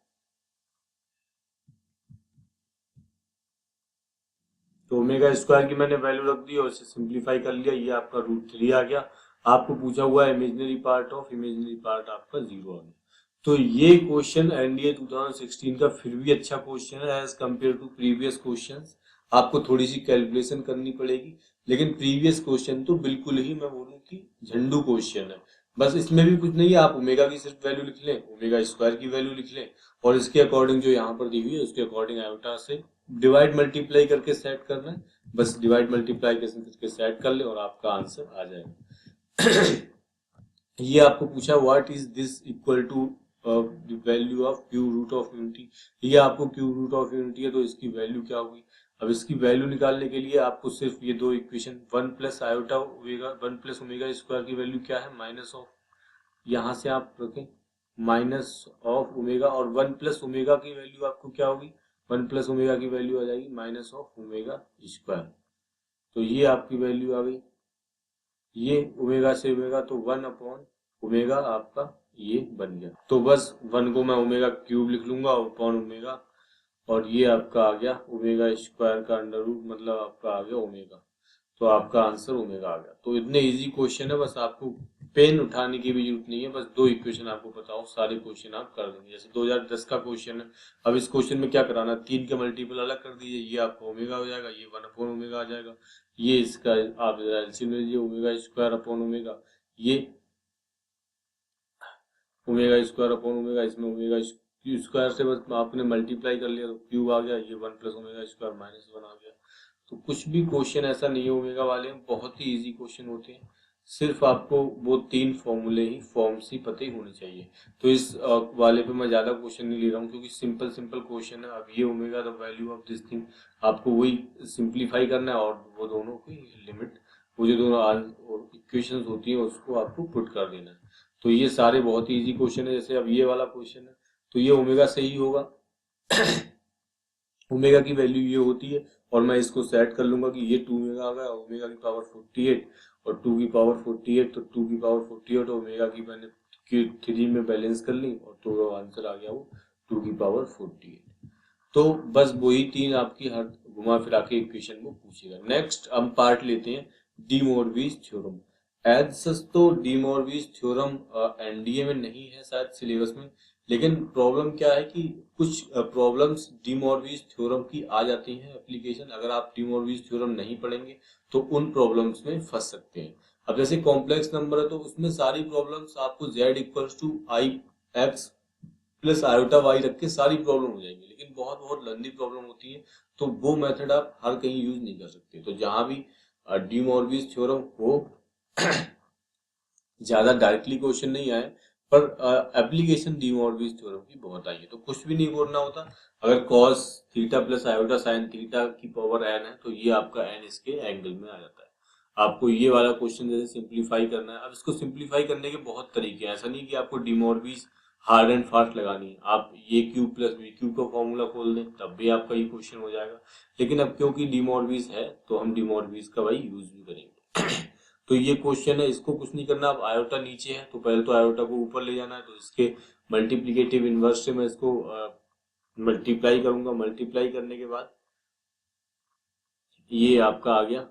तो ओमेगा स्क्वायर की मैंने वैल्यू रख दी और इसे सिंप्लीफाई कर लिया, ये आपका रूट थ्री आ गया। आपको पूछा हुआ है imaginary part of, imaginary part आपका 0 आ गया। तो ये क्वेश्चन एनडीए 2016 का फिर भी अच्छा क्वेश्चन है as compare to previous questions. आपको थोड़ी सी कैलकुलेशन करनी पड़ेगी, लेकिन प्रीवियस क्वेश्चन तो बिल्कुल ही मैं बोलूँ कि झंडू क्वेश्चन है। बस इसमें भी कुछ नहीं है, आप ओमेगा की सिर्फ वैल्यू लिख लें, ओमेगा स्क्वायर की वैल्यू लिख लें और इसके अकॉर्डिंग जो यहाँ पर दी हुई है उसके अकॉर्डिंग आयोटा से डिवाइड मल्टीप्लाई करके सेट करना है। बस डिवाइड मल्टीप्लाई करके सेट कर ले और आपका आंसर आ जाएगा। ये आपको पूछा what is this equal to value of cube root of unity. ये आपको क्यू रूट ऑफ यूनिटी है तो इसकी वैल्यू क्या होगी। अब इसकी वैल्यू निकालने के लिए आपको सिर्फ ये दो equation, 1 plus iota omega 1 plus omega square की वैल्यू क्या है, माइनस ऑफ, यहाँ से आप रखें माइनस ऑफ ओमेगा, और 1 प्लस ओमेगा की वैल्यू आपको क्या होगी, 1 प्लस ओमेगा की वैल्यू आ जाएगी माइनस ऑफ ओमेगा स्क्वायर। तो ये आपकी वैल्यू आ गई, ये ओमेगा से ओमेगा तो 1 अपॉन ओमेगा आपका ये बन गया। तो बस 1 को मैं ओमेगा क्यूब लिख लूंगा अपॉन ओमेगा, और ये आपका आ गया ओमेगा स्क्वायर का अंडर रूट, मतलब आपका आ गया ओमेगा। तो आपका आंसर ओमेगा आ गया। तो इतने इजी क्वेश्चन है, बस आपको पेन उठाने की भी जरूरत नहीं है, बस दो इक्वेशन आपको बताओ, सारे क्वेश्चन आप कर देंगे। जैसे 2010 का क्वेश्चन है, अब इस क्वेश्चन में क्या कराना, 3 के मल्टीपल अलग कर दीजिए, ये आपका ओमेगा हो जाएगा, ये 1 अपॉन ओमेगा आ जाएगा। ये इसका आप एलसीएम ले लीजिए, ओमेगा स्क्वायर अपॉन ओमेगा, ये ओमेगा स्क्वायर अपॉन ओमेगा, इसमें ओमेगा स्क्वायर से बस आपने मल्टीप्लाई कर लिया तो क्यूब आ गया, ये 1 प्लस ओमेगा स्क्वायर माइनस 1 आ गया। तो कुछ भी क्वेश्चन ऐसा नहीं है ओमेगा वाले में, बहुत ही इजी क्वेश्चन होते हैं। सिर्फ आपको वो 3 फॉर्मूले ही फॉर्म्स ही पता ही होने चाहिए। तो इस वाले पे मैं ज्यादा क्वेश्चन नहीं ले रहा हूँ क्योंकि सिंपल सिंपल क्वेश्चन है। अब ये omega the value of this thing आपको वही सिंप्लीफाई करना है और वो दोनों की लिमिट, वो जो दोनों इक्वेशंस होती है उसको आपको पुट कर देना है। तो ये सारे बहुत ही इजी क्वेश्चन है। जैसे अब ये वाला क्वेश्चन है तो ये ओमेगा से ही होगा ओमेगा की वैल्यू ये होती है और मैं इसको सेट कर लूंगा कि ये 2 ओमेगा आ गया, ओमेगा की पावर 48 और 2 की पावर 48, तो 2 की पावर 48 ओमेगा की मैंने 3 में बैलेंस कर ली और तो आंसर आ गया वो 2 की पावर 48। तो बस वही 3 आपकी हर घुमा फिरा के इक्वेशन को पूछेगा। नेक्स्ट हम पार्ट लेते हैं डी मोरविज थ्योरम। एज सच तो डी मोरविज थ्योरम एनडीए में नहीं है शायद सिलेबस में, लेकिन प्रॉब्लम क्या है कि कुछ प्रॉब्लम्स डी मोरविज थ्योरम की आ जाती हैं एप्लीकेशन। अगर आप डी मोरविज थ्योरम नहीं पढ़ेंगे तो उन प्रॉब्लम्स में फंस सकते हैं। अब जैसे कॉम्प्लेक्स नंबर है तो उसमें सारी प्रॉब्लम्स आपको z equals to I X plus iota Y रख के सारी प्रॉब्लम हो जाएंगी, लेकिन बहुत बहुत लंबी प्रॉब्लम होती है तो वो मेथड आप हर कहीं यूज नहीं कर सकते। तो जहां भी डी मोरविज थ्योरम हो ज्यादा डायरेक्टली क्वेश्चन नहीं आए पर एप्लीकेशन डी मॉर्गन थ्योरम की बहुत आई है, तो कुछ भी नहीं करना होता। अगर cos theta plus iota sine theta की पावर एन है तो ये आपका एन इसके एंगल में आ जाता है। आपको ये वाला क्वेश्चन जैसे सिंप्लीफाई करना है। अब इसको सिंप्लीफाई करने के बहुत तरीके हैं, ऐसा नहीं कि आपको De Morgan hard and fast लगानी है। आप ये क्यूब प्लस बी क्यूब का फॉर्मूला खोल दें तब भी आपका ये क्वेश्चन हो जाएगा। लेकिन अब क्योंकि डी मॉर्गन है तो हम डी मॉर्गन का भाई यूज भी करेंगे। तो ये क्वेश्चन है, इसको कुछ नहीं करना। अब आयोटा नीचे है तो पहले तो आयोटा को ऊपर ले जाना है, तो इसके मल्टीप्लीकेटिव इनवर्स से मैं इसको मल्टीप्लाई करूंगा। मल्टीप्लाई करने के बाद ये आपका आ गया।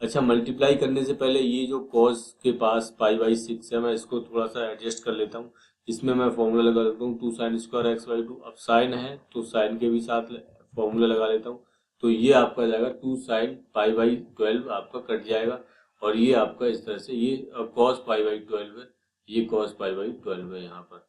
अच्छा, मल्टीप्लाई करने से पहले ये जो कॉस के पास पाई बाई 6 है, मैं इसको थोड़ा सा एडजस्ट कर लेता हूँ। इसमें मैं फॉर्मूला लगा लेता हूँ 2 साइन स्क्वायर एक्स बाई 2। अब साइन है तो साइन के भी साथ फॉर्मूला लगा लेता हूँ। तो ये आपका जाएगा 2 साइन पाई बाई 12 आपका कट जाएगा। और ये आपका इस तरह से ये कॉस पाई बाई 12 है, ये कॉस पाई बाई 12 है यहाँ पर।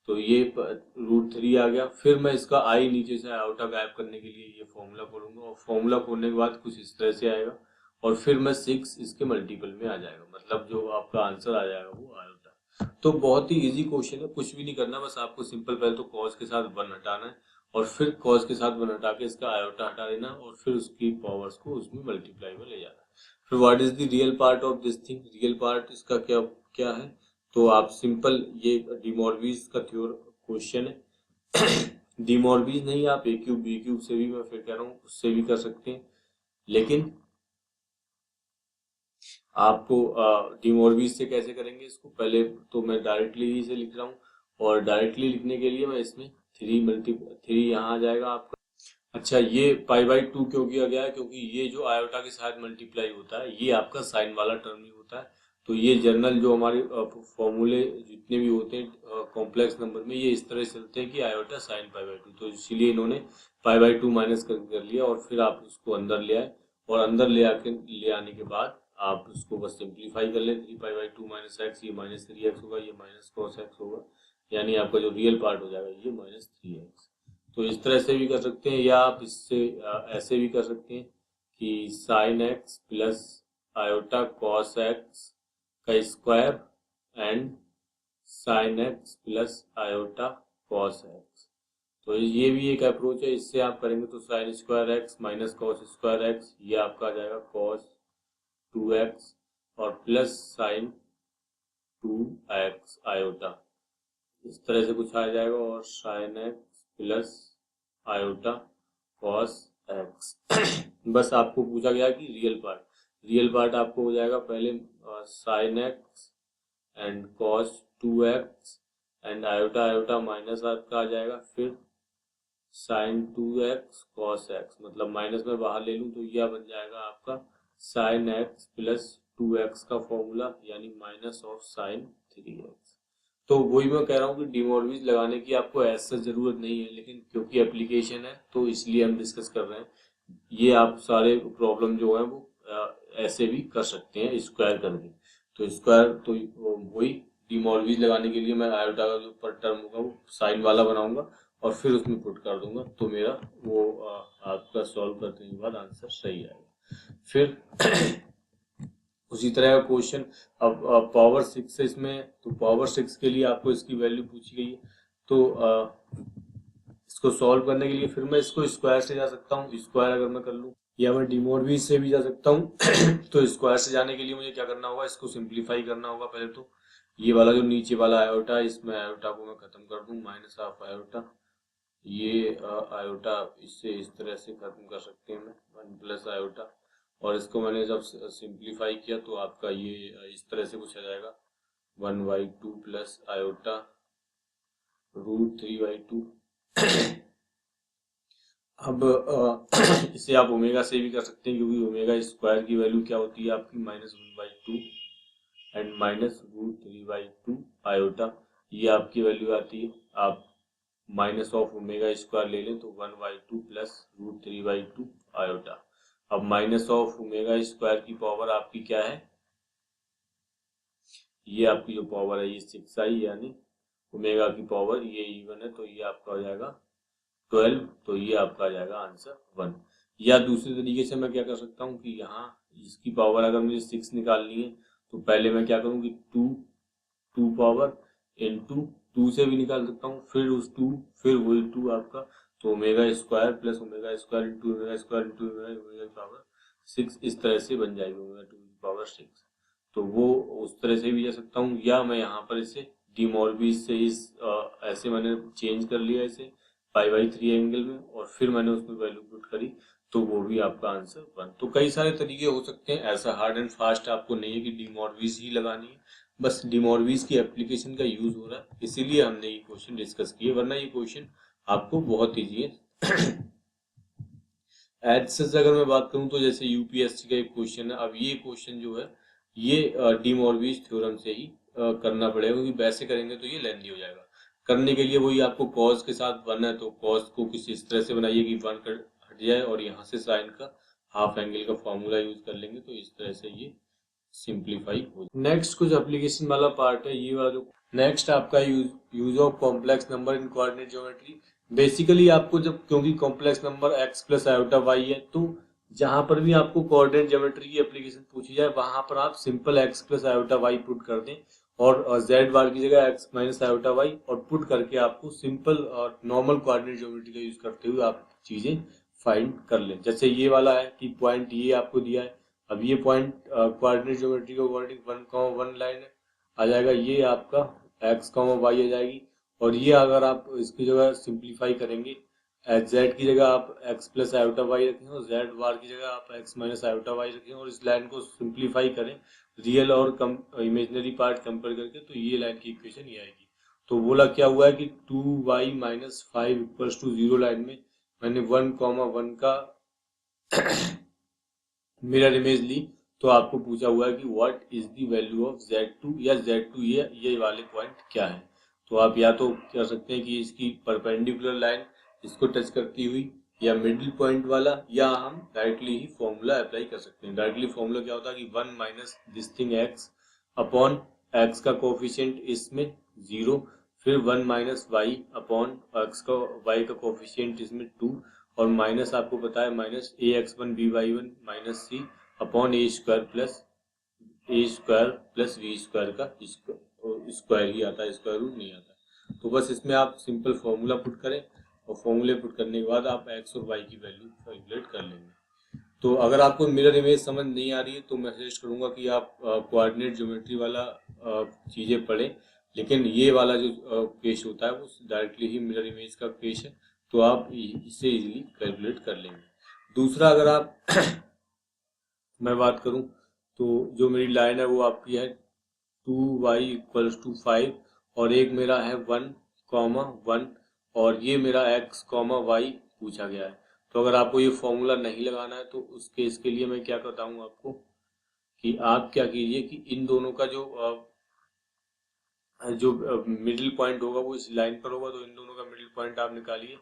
तो ये √3 आ गया। फिर मैं इसका आई नीचे से आयोटा गायब करने के लिए ये फॉर्मूला खोलूंगा, और फॉर्मूला खोलने के बाद कुछ इस तरह से आएगा। और फिर मैं 6 इसके मल्टीपल में आ जाएगा, मतलब जो आपका आंसर आ जाएगा वो आयोटा। तो बहुत ही इजी क्वेश्चन है, कुछ भी नहीं करना, बस आपको सिंपल पहले तो कॉस के साथ 1 हटाना है, और फिर कॉस के साथ 1 हटा के इसका आयोटा हटा देना, और फिर उसकी पावर्स को उसमें मल्टीप्लाई में ले जाना है। फिर what is the real part of this thing, real part इसका क्या क्या है। तो आप सिंपल ये डी मॉर्गन का थ्योर क्वेश्चन है। डी मॉर्गन नहीं, आप ए क्यूब बी क्यूब से भी, मैं फिर कह रहा हूँ उससे भी कर सकते हैं। लेकिन आपको डी मॉर्गन से कैसे करेंगे इसको, पहले तो मैं डायरेक्टली ही से लिख रहा हूँ। और डायरेक्टली लिखने के लिए मैं इसमें 3 यहाँ आ जाएगा आपका। अच्छा, ये पाई बाई 2 क्यों किया गया है, क्योंकि ये जो आयोटा के साथ मल्टीप्लाई होता है ये आपका साइन वाला टर्म ही होता है। तो ये जनरल जो हमारे फॉर्मूले जितने भी होते हैं कॉम्प्लेक्स नंबर में, ये इस तरह से चलते हैं कि आयोटा साइन पाई बाई 2, तो इसीलिए इन्होंने पाई बाई 2 माइनस कर लिया, और फिर आप उसको अंदर ले आए। और अंदर ले आने के बाद आप उसको बस सिंप्लीफाई कर लें। 3 पाई बाई 2 माइनस एक्स, ये -3x होगा, ये माइनस कॉस एक्स होगा, यानी आपका जो रियल पार्ट हो जाएगा ये -3x। तो इस तरह से भी कर सकते हैं, या आप इससे ऐसे भी कर सकते हैं कि sine X plus iota cos X का square and sine X plus iota cos X. तो ये भी एक अप्रोच है, इससे आप करेंगे तो sine square x minus cos square x, ये आपका आ जाएगा कॉस 2x, और प्लस साइन 2x आयोटा, इस तरह से कुछ आ जाएगा। और sign X plus iota cos x. बस आपको पूछा गया कि रियल पार्ट आपको हो जाएगा पहले sine x and cos 2x and iota iota minus आपका आ जाएगा, फिर साइन 2x कॉस एक्स, मतलब माइनस में बाहर ले लूं तो यह बन जाएगा आपका साइन एक्स प्लस 2x का फॉर्मूला, यानी माइनस ऑफ साइन 3x। तो वही मैं कह रहा हूँ कि डी मॉर्गन लगाने की आपको ऐसा जरूरत नहीं है, लेकिन क्योंकि एप्लीकेशन है तो इसलिए हम डिस्कस कर रहे हैं। ये आप सारे प्रॉब्लम जो है वो ऐसे भी कर सकते हैं स्क्वायर करके। तो स्क्वायर तो वही डी मॉर्गन लगाने के लिए मैं आयोटा का जो ऊपर टर्म होगा वो साइन वाला बनाऊंगा और फिर उसमें पुट कर दूंगा, तो मेरा वो आपका सॉल्व करने के बाद आंसर सही आएगा। फिर उसी तरह का क्वेश्चन अब पावर 6 है इसमें, तो पावर 6 के लिए आपको इसकी वैल्यू पूछी गई है। तो इसको सॉल्व करने के लिए फिर मैं इसको स्क्वायर से जा सकता हूँ, स्क्वायर अगर मैं कर लूँ, या मैं डी मॉर्गन से भी जा सकता हूँ। तो स्क्वायर से जाने के लिए मुझे क्या करना होगा, इसको सिंप्लीफाई करना होगा। पहले तो ये वाला जो नीचे वाला आयोटा है, इसमें आयोटा को मैं खत्म कर दूं, माइनस ऑफ आयोटा, ये आयोटा इससे इस तरह से खत्म कर सकते हैं, मैं 1 प्लस आयोटा। और इसको मैंने जब सिंप्लीफाई किया तो आपका ये इस तरह से कुछ आ जाएगा 1/2 प्लस आयोटा √3/2। अब इसे आप ओमेगा से भी कर सकते हैं, क्योंकि ओमेगा स्क्वायर की वैल्यू क्या होती है आपकी -1/2 एंड -√3/2 आयोटा, ये आपकी वैल्यू आती है। आप माइनस ऑफ ओमेगा स्क्वायर ले लें तो 1/2 प्लस √3/2 आयोटा। अब माइनस ऑफ ओमेगा स्क्वायर की पावर आपकी क्या है, ये आपकी जो पावर है ये 6 आई, यानी ओमेगा की पावर ये इवन है, तो ये आपका हो जाएगा 12, तो ये आपका आ जाएगा आंसर 1। या दूसरे तरीके से मैं क्या कर सकता हूँ कि यहाँ इसकी पावर अगर मुझे 6 निकालनी है तो पहले मैं क्या करूँ कि 2 पावर इंटू 2 से भी निकाल सकता हूँ, फिर उस 2 फिर वही 2 आपका, तो omega square plus omega square into omega square into omega power 6 इस तरह से बन जाएगी ओमेगा 2 पावर 6। तो वो उस तरह से भी जा सकता हूँ, या मैं यहाँ पर इसे डिमॉर्बिस से इस ऐसे मैंने चेंज कर लिया इसे पाई/3 एंगल में, और फिर मैंने उसमें वैल्यू पुट करी, तो वो भी आपका आंसर 1। तो कई सारे तरीके हो सकते हैं, ऐसा हार्ड एंड फास्ट आपको नहीं है कि डिमॉर्बिस ही लगानी है, बस डिमॉर्बिस की एप्लीकेशन का यूज हो रहा है इसीलिए हमने ये क्वेश्चन डिस्कस किए, वरना ये क्वेश्चन आपको बहुत ईजी है। एज सच अगर मैं बात करूं तो जैसे यूपीएससी का एक क्वेश्चन है, अब ये क्वेश्चन जो है ये डिमॉर्बिस थ्योरम से ही करना पड़ेगा, क्योंकि वैसे करेंगे तो ये लेंथी हो जाएगा। करने के लिए वही आपको कॉस के साथ 1 है, तो कॉस को किसी इस तरह से बनाइए कि 1 हट जाए, और यहाँ से साइन का हाफ एंगल का फॉर्मूला यूज कर लेंगे, तो इस तरह से ये सिंप्लीफाई हो जाए। नेक्स्ट कुछ एप्लीकेशन वाला पार्ट है, ये वाला जो नेक्स्ट आपका use of complex number in coordinate geometry. Basically आपको जब, क्योंकि complex number x plus iota Y है, तो जहां पर भी आपको कोऑर्डिनेट ज्योमेट्री की एप्लीकेशन पूछी जाए वहां पर आप simple x plus iota Y put कर दें, और z बार की जगह x माइनस आयोटा वाई, और पुट करके आपको सिंपल और नॉर्मल कोऑर्डिनेट ज्योमेट्री का यूज करते हुए आप चीजें फाइंड कर लें। जैसे ये वाला है कि पॉइंट ये आपको दिया है, अब ये पॉइंट कोऑर्डिनेट ज्योमेट्री का कोऑर्डिनेट 1,1 लाइन है, आ जाएगा ये आपका x, y आ जाएगी, और ये अगर आप इसकी जगह सिंप्लीफाई करेंगे, z की जगह आप x प्लस आयोटा वाई रखें, और z बार की जगह आप x माइनस आयोटा वाई रखें, और इस लाइन को सिंप्लीफाई करें रियल और इमेजिनरी पार्ट कंपेयर करके, तो ये लाइन की इक्वेशन ये आएगी। तो बोला क्या हुआ है कि 2y minus 5 equals to 0 line में मैंने 1,1 का मिरर इमेज ली, तो आपको पूछा हुआ है कि what is the value of z2, या z2 ये वाले पॉइंट क्या है। तो आप या तो कर सकते हैं कि इसकी परपेंडिकुलर लाइन इसको टच करती हुई, या मिडिल पॉइंट वाला, या हम डायरेक्टली ही फॉर्मूला अप्लाई कर सकते हैं। डायरेक्टली फॉर्मूला क्या होता है कि 1 minus this thing x upon x का कोफिशिएंट इसमें 0, फिर 1 माइनस वाई अपॉन x का y का कोफिशिएंट इसमें 2, और माइनस आपको पता है minus ax1 by1 minus c upon a square plus V square का स्क्वायर ही आता है, स्क्वायर रूट नहीं आता। तो बस इसमें आप सिंपल फॉर्मूला पुट करें, और फॉर्मूले पुट करने के बाद आप x और y की वैल्यू कैलकुलेट कर लेंगे। तो अगर आपको मिरर इमेज समझ नहीं आ रही है तो मैं सजेस्ट करूंगा कि आप कोऑर्डिनेट ज्योमेट्री वाला चीजें पढ़ें, लेकिन ये वाला जो केस होता है वो डायरेक्टली ही मिरर इमेज का केस है, तो आप इसे इजीली कैलकुलेट कर लेंगे। दूसरा अगर आप मैं बात करूं तो जो मेरी लाइन है वो आपकी है 2y इक्वल्स टू 5, और एक मेरा है 1,1, और ये मेरा x, y पूछा गया है। तो अगर आपको ये फॉर्मूला नहीं लगाना है तो उस केस के लिए मैं क्या बताऊं आपको कि आप क्या कीजिए कि इन दोनों का जो मिडिल पॉइंट होगा वो इस लाइन पर होगा, तो इन दोनों का मिडिल पॉइंट आप निकालिए।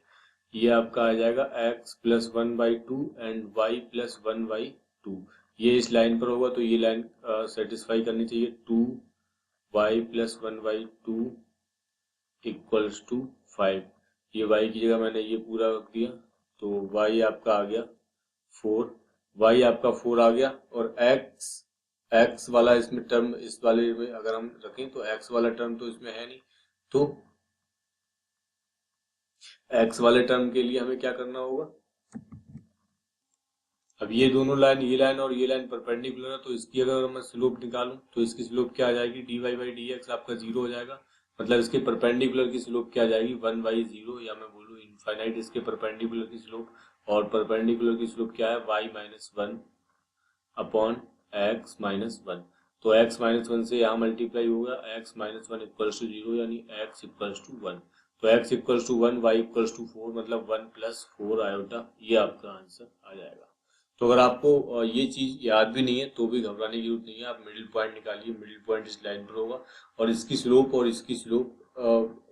ये आपका आ जाएगा x plus 1/2 and y plus 1/2। ये इस लाइन पर होगा, तो ये लाइन सेटिस्फाई करनी चाहिए 2y प्लस 1/2 इक्वल्स टू 5। ये y की जगह मैंने ये पूरा रख दिया, तो y आपका आ गया 4, y आपका 4 आ गया, और x वाला इसमें टर्म, इस वाले में अगर हम रखें तो x वाला टर्म तो इसमें है नहीं, तो x वाले टर्म के लिए हमें क्या करना होगा, अब ये दोनों लाइन, ये लाइन और ये लाइन परपेंडिकुलर है, तो इसकी अगर मैं स्लोप निकालूं तो इसकी स्लोप क्या आ जाएगी, dy/dx आपका 0 हो जाएगा। मतलब इसके परपेंडिकुलर की स्लोप क्या आ जाएगी 1/0, या मैं बोलूँ इनफाइनाइट इसके परपेंडिकुलर की स्लोप, और परपेंडिकुलर की स्लोप क्या है y minus 1 upon x minus 1। तो x माइनस 1 से यहाँ मल्टीप्लाई होगा, x माइनस 1 इक्वल्स टू 0, यानी x इक्वल्स टू 1। तो x equals to 1, y equals to 4, मतलब 1 प्लस 4 आयोटा, ये आपका आंसर आ जाएगा। तो अगर आपको ये चीज याद भी नहीं है तो भी घबराने की जरूरत नहीं है, आप मिडिल पॉइंट निकालिए, मिडिल पॉइंट इस लाइन पर होगा, और इसकी स्लोप और इसकी स्लोप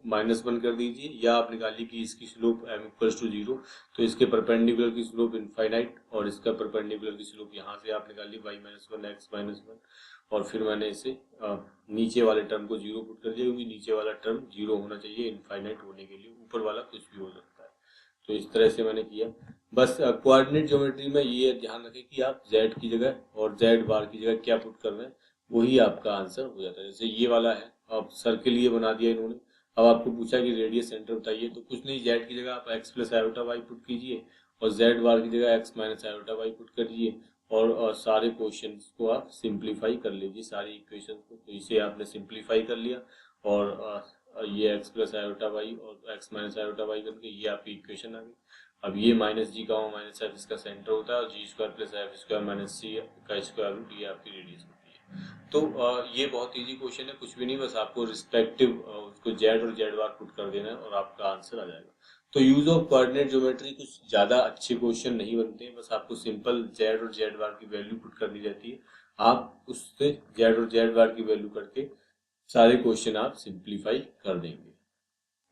-1 कर दीजिए, या आप निकालिए कि इसकी स्लोप m इक्वल्स टू 0, तो इसके परपेंडिकुलर की स्लोप इनफाइनाइट, और इसका परपेंडिकुलर की स्लोप यहाँ से आप निकालिए y माइनस 1 x माइनस 1, और फिर मैंने इसे नीचे वाले टर्म को 0 पुट कर दिया, क्योंकि नीचे वाला टर्म 0 होना चाहिए इनफाइनाइट होने के लिए, ऊपर वाला कुछ भी हो सकता है। तो इस तरह से मैंने किया। बस कोऑर्डिनेट ज्योमेट्री में ये ध्यान रखें कि आप z की जगह और z बार की जगह क्या पुट कर रहे हैं, वही आपका आंसर हो जाता है। जैसे ये वाला है, अब सर्किल ये बना दिया इन्होंने, अब आपको पूछा कि रेडियस सेंटर बताइए, तो कुछ नहीं, जेड की जगह आप X plus iota Y put कीजिए और जेड बार की जगह X minus iota Y put करिए और सारे क्वेश्चंस को आप सिंप्लीफाई कर लीजिए, सारी इक्वेशंस को। तो इसे आपने सिंप्लीफाई कर लिया और ये एक्स प्लस आयोटा वाई और एक्स माइनस आयोटा वाई करके ये आपकी इक्वेशन आ गई। अब ये माइनस जी का माइनस एफ इसका सेंटर होता है और G square plus F square minus C का स्क्वायर रूट ये आपकी रेडियस होती है। तो ये बहुत इजी क्वेश्चन है, कुछ भी नहीं, बस आपको रिस्पेक्टिव उसको जेड और जेड बार पुट कर देना है और आपका आंसर आ जाएगा। तो यूज ऑफ कोऑर्डिनेट ज्योमेट्री कुछ ज्यादा अच्छे क्वेश्चन नहीं बनते हैं, बस आपको सिंपल जेड और जेड बार की वैल्यू पुट करनी रहती है, आप उससे जेड और जेड बार की वैल्यू करके सारे क्वेश्चन आप सिंप्लीफाई कर देंगे।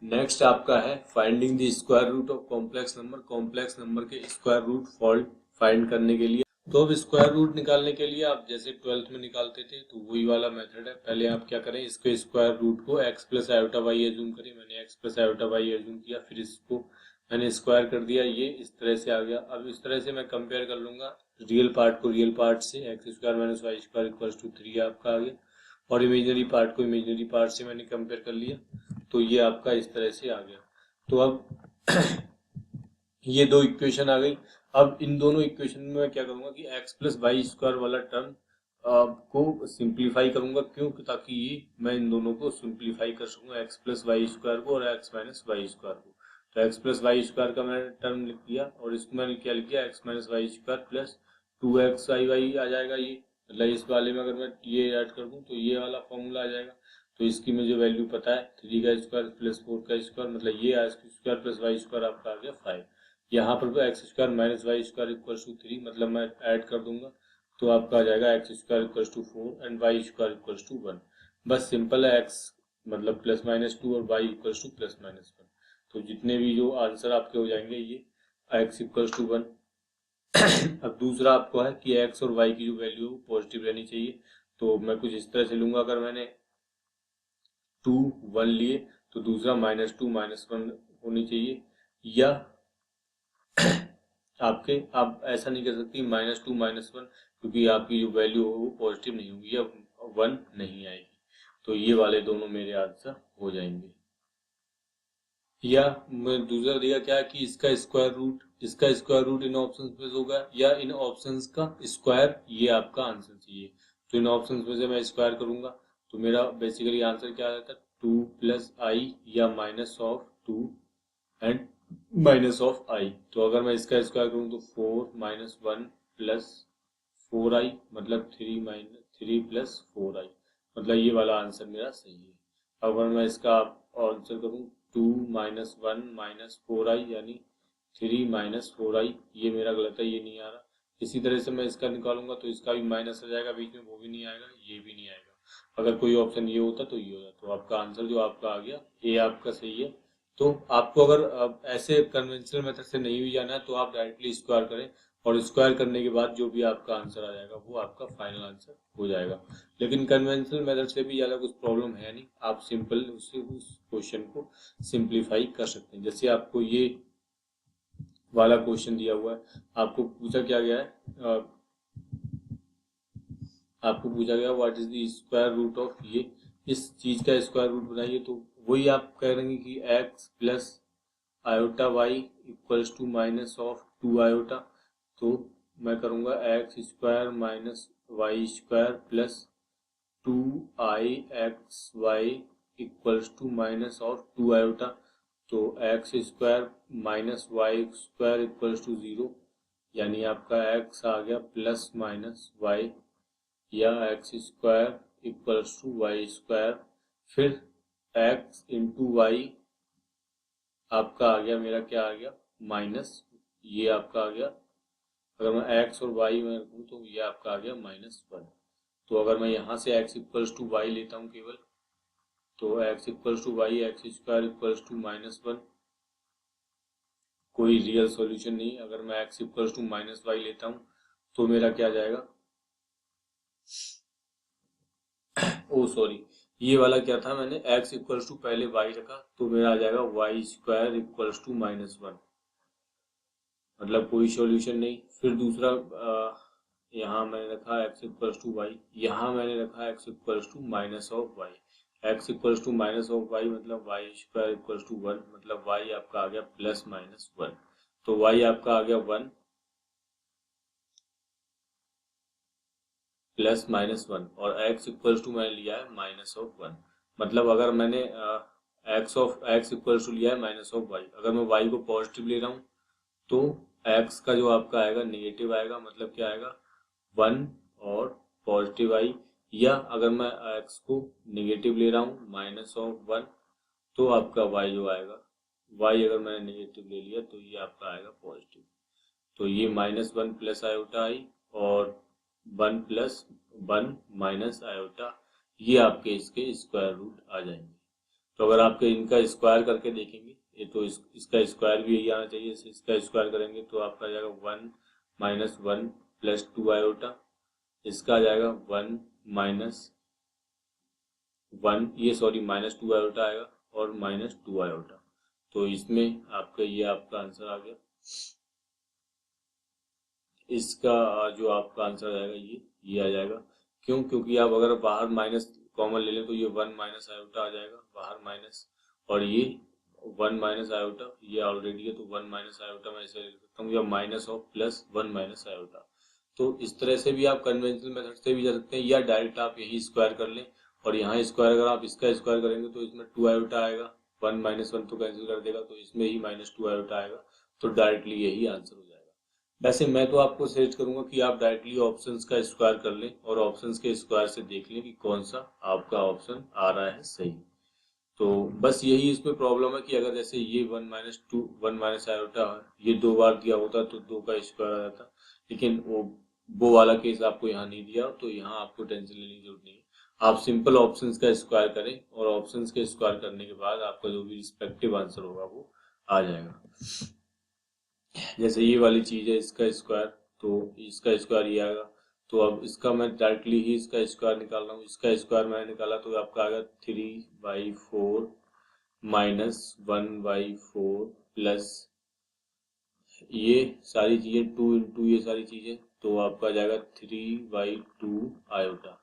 नेक्स्ट आपका है finding the square root of complex number. Complex number के स्क्वायर रूट फाइंड करने के लिए, तो अब स्क्वायर रूट निकालने के लिए आप जैसे 12th में निकालते थे तो वही वाला मेथड है। पहले आप क्या करें, इसके स्क्वायर रूट को x plus iota y assume करें। मैंने x plus iota y assume किया, फिर इसको मैंने स्क्वायर कर दिया, ये इस तरह से आ गया। अब इस तरह से मैं कंपेयर कर लूंगा रियल पार्ट को रियल पार्ट से, x square minus Y square equals to 3 आपका आ गया, और इमेजिनरी पार्ट को इमेजिनरी पार्ट से मैंने कंपेयर कर लिया, तो ये आपका इस तरह से आ गया। तो अब ये दो इक्वेशन आ गई। अब इन दोनों इक्वेशन में मैं क्या करूंगा कि x प्लस वाई स्क्वायर वाला टर्म को सिंप्लीफाई करूंगा, क्यों, ताकि ये मैं इन दोनों को सिंप्लीफाई कर सकूंगा, x प्लस वाई स्क्वायर को और x माइनस वाई स्क्वायर को। तो x प्लस वाई स्क्वायर का मैंने टर्म लिख दिया और इसको मैंने क्या लिख दिया, x minus Y square plus 2x i y आ जाएगा। ये मतलब इस वाले में अगर मैं ये ऐड कर दूं तो ये वाला फॉर्मूला आ जाएगा। तो इसकी मुझे वैल्यू पता है, 3 का स्क्वायर प्लस 4 का स्क्वायर, मतलब ये स्क्वायर प्लस वाई स्क्वायर आपका आ गया 5। यहाँ पर x square minus Y square equal to 3, मतलब मैं ऐड कर दूंगा तो आपका आ जाएगा x square equal to 4 and y square equal to 1। बस सिंपल है, एक्स मतलब प्लस माइनस 2 और y equal to plus minus 1। तो जितने भी जो आंसर आपके हो जाएंगे ये एक्स इक्वल टू 1। अब दूसरा आपको है कि एक्स और वाई की जो वैल्यू पॉजिटिव रहनी चाहिए, तो मैं कुछ इस तरह से लूंगा, अगर मैंने 2 1 लिए तो दूसरा माइनस 2 माइनस 1 होनी चाहिए, या आपके आप ऐसा नहीं कर सकती माइनस 2 माइनस 1, क्योंकि आपकी जो वैल्यू हो वो पॉजिटिव नहीं होगी या 1 नहीं आएगी। तो ये वाले दोनों मेरे आंसर हो जाएंगे। या मैं दूसरा दिया क्या कि इसका स्क्वायर रूट इन ऑप्शंस में होगा या इन ऑप्शंस का स्क्वायर, ये आपका आंसर चाहिए। तो इन ऑप्शंस में से मैं स्क्वायर करूंगा तो मेरा बेसिकली आंसर क्या आता है, 2 प्लस आई या minus of 2 and minus of i. तो अगर मैं इसका स्क्वायर करूं तो 4 माइनस 1 प्लस 4i, मतलब 3 प्लस 4i, मतलब ये वाला आंसर मेरा सही है। अगर मैं इसका आंसर करूं 2 माइनस 1 माइनस 4i यानी 3 माइनस 4i, ये मेरा गलत है, ये नहीं आ रहा। इसी तरह से मैं इसका निकालूंगा तो इसका भी माइनस आ जाएगा बीच में, वो भी नहीं आएगा, ये भी नहीं आएगा। अगर कोई ऑप्शन ये होता तो ये होता। तो आपका आंसर जो आपका आ गया ए आपका सही है। तो आपको अगर ऐसे कन्वेंशनल मेथड से नहीं भी जाना है तो आप डायरेक्टली स्क्वायर करें और स्क्वायर करने के बाद जो भी आपका आंसर आ जाएगा वो आपका फाइनल आंसर हो जाएगा। लेकिन कन्वेंशनल मेथड से भी ज़्यादा कुछ प्रॉब्लम है नहीं, आप सिंपल उससे उस क्वेश्चन को सिंप्लीफाई कर सकते हैं। जैसे आपको ये वाला क्वेश्चन दिया हुआ है, आपको पूछा क्या गया है, आपको पूछा गया what is the square root of ये, इस चीज का स्क्वायर रूट बनाइए। तो वही आप कह रहे हैं कि x plus iota y equals to minus of 2 iota. तो मैं करूंगा x square minus Y square plus 2i(x(y) equals to minus of 2 iota. तो x square minus Y square equals to 0, यानी आपका x आ गया प्लस माइनस वाई, या x square equals to y square, फिर x इंटू वाई आपका आ गया, मेरा क्या आ गया, माइनस, ये आपका आ गया। अगर मैं x और y में रखूँ तो ये आपका आ गया -1। तो अगर मैं यहाँ से x इक्वल्स टू वाई लेता हूँ केवल, तो x equals to y x square equals to -1, कोई रियल सॉल्यूशन नहीं। अगर मैं x equals to minus y लेता हूँ तो मेरा क्या जाएगा, ओ सॉरी, ये वाला क्या था, मैंने x इक्वल्स टू पहले y रखा तो मेरा आ जाएगा वाई स्क्वायर इक्वल्स टू -1, मतलब कोई सॉल्यूशन नहीं। फिर दूसरा यहाँ मैंने रखा x इक्वल्स टू वाई, यहाँ मैंने रखा x equals to minus of y. x equals to minus of y मतलब वाई स्क्वायर इक्वल्स टू 1, मतलब y आपका आ गया प्लस माइनस 1। तो y आपका आ गया 1 प्लस माइनस 1 और x इक्वल्स टू मैंने लिया है माइनस ऑफ 1। मतलब अगर मैंने x इक्वल्स टू लिया है माइनस ऑफ y, अगर मैं y को पॉजिटिव ले रहा हूँ तो x का जो आपका आएगा नेगेटिव आएगा, मतलब क्या आएगा 1 और पॉजिटिव आई। या अगर मैं x को नेगेटिव ले रहा हूँ माइनस ऑफ 1 तो आपका y जो आएगा, y अगर मैंने नेगेटिव ले लिया तो ये आपका आएगा पॉजिटिव। तो ये माइनस 1 प्लस आयोटा आई और 1 प्लस 1 माइनस आयोटा, ये आपके इसके स्क्वायर रूट आ जाएंगे। तो अगर आपके इनका स्क्वायर करके देखेंगे ये तो इसका स्क्वायर भी यही आना चाहिए, इसका स्क्वायर करेंगे तो आपका आ जाएगा 1 माइनस 1 प्लस 2 आयोटा, इसका आ जाएगा 1 माइनस 1 ये सॉरी माइनस 2 आयोटा आएगा और माइनस 2 आयोटा। तो इसमें आपका ये आपका आंसर आ गया। इसका जो आपका आंसर आएगा ये आ जाएगा। क्यों? क्योंकि आप अगर बाहर माइनस कॉमन ले लें तो ये 1 माइनस आयोटा आ जाएगा बाहर माइनस, और ये 1 माइनस आयोटा ये ऑलरेडी है तो 1 माइनस आयोटा मैं इसे लिख सकता हूँ, या minus of plus 1 minus iota. तो इस तरह से भी आप कन्वेंशनल मेथड से भी जा सकते हैं, या डायरेक्ट आप यही स्क्वायर कर लें और यहाँ स्क्वायर अगर आप इसका स्क्वायर करेंगे तो इसमें 2 आयोटा आएगा, 1 माइनस 1 तो कैंसिल कर देगा तो इसमें ही माइनस 2 आयोटा आएगा, तो डायरेक्टली यही आंसर हो जाएगा। वैसे मैं तो आपको सजेस्ट करूंगा कि आप डायरेक्टली ऑप्शंस का स्क्वायर कर लें और ऑप्शंस के स्क्वायर से देख लें कि कौन सा आपका ऑप्शन आ रहा है सही। तो बस यही इसमें प्रॉब्लम है कि अगर जैसे ये 1 माइनस 2 1 माइनस आयोटा है, ये 2 बार दिया होता तो 2 का स्क्वायर आ जाता, लेकिन वो वाला केस आपको यहाँ नहीं दिया, तो यहाँ आपको टेंशन लेने की जरूरत नहीं है। आप सिंपल ऑप्शंस का स्क्वायर करें और ऑप्शंस के स्क्वायर करने के बाद आपका जो भी रिस्पेक्टिव आंसर होगा वो आ जाएगा। जैसे ये वाली चीज है इसका स्क्वायर, तो इसका स्क्वायर ये आएगा, तो अब इसका मैं डायरेक्टली ही इसका स्क्वायर निकाल रहा हूँ। इसका स्क्वायर मैंने निकाला तो आपका आएगा 3/4 माइनस 1/4 प्लस ये सारी चीजें 2 इंटू ये सारी चीजें, तो आपका आ जाएगा 3/2 आयोटा।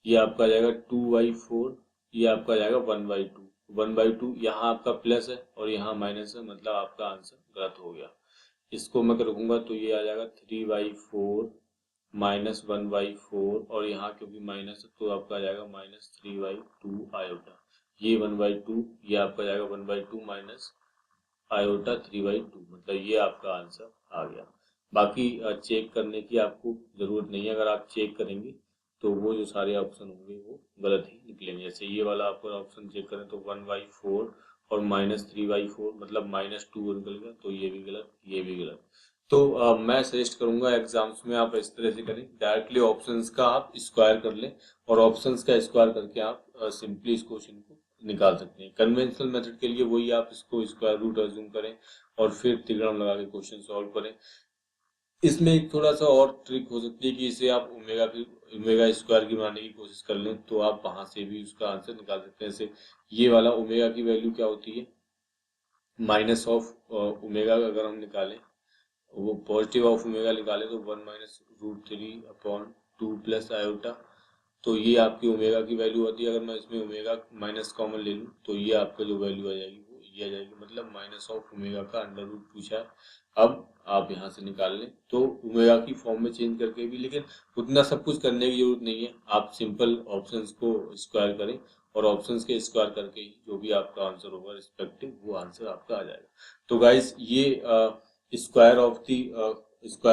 ये आपका आ जाएगा 2/4, ये आपका आ जाएगा 1/2। 1/2 यहाँ आपका प्लस है और यहाँ माइनस है, मतलब आपका आंसर गलत हो गया। इसको मैं रखूंगा तो ये आ जाएगा 3/4 माइनस 1/4 और यहाँ क्योंकि माइनस है तो आपका आ जाएगा माइनस 3/2 आयोटा। ये 1/2 ये आपका जाएगा 1/2 माइनस आयोटा 3/2, मतलब ये आपका आंसर आ गया। बाकी चेक करने की आपको जरूरत नहीं है, अगर आप चेक करेंगे तो वो जो सारे ऑप्शन होंगे वो गलत ही निकलेंगे। जैसे ये वाला आपको ऑप्शन चेक करें तो 1/4 और माइनस 3/4 मतलब -2 निकल गया, तो ये भी गलत ये भी गलत। तो मैं सजेस्ट करूंगा एग्जाम्स में आप इस तरह से करें, डायरेक्टली ऑप्शंस का आप स्क्वायर कर लें और ऑप्शंस का स्क्वायर करके आप सिंपली इस क्वेश्चन को निकाल सकते हैं। कन्वेंशनल मेथड के लिए वही आप इसको स्क्वायर रूट अज्यूम करें और फिर त्रिकोण लगा के क्वेश्चन सॉल्व करें। इसमें एक थोड़ा सा और ट्रिक हो सकती है कि इसे आप ओमेगा स्क्वायर की बनाने की कोशिश कर लें तो आप वहां से भी उसका आंसर निकाल सकते हैं। जैसे ये वाला ओमेगा की वैल्यू क्या होती है, माइनस ऑफ ओमेगा अगर हम निकालें, वो पॉजिटिव ऑफ ओमेगा निकाले तो 1 माइनस √3/2 प्लस आयोटा, तो ये आपकी ओमेगा की वैल्यू होती है। अगर मैं इसमें ओमेगा माइनस कॉमन ले लूँ तो ये आपका जो वैल्यू आ जाएगी वो ये आ जाएगी, मतलब माइनस ऑफ ओमेगा का अंडर रूट पूछा है। अब आप यहाँ से निकाल लें तो ओमेगा की फॉर्म में चेंज करके भी, लेकिन उतना सब कुछ करने की जरूरत नहीं है। आप सिंपल ऑप्शंस को स्क्वायर करें और ऑप्शंस के स्क्वायर करके ही जो भी आपका आंसर होगा रिस्पेक्टिव वो आंसर आपका आ जाएगा। तो गाइस ये square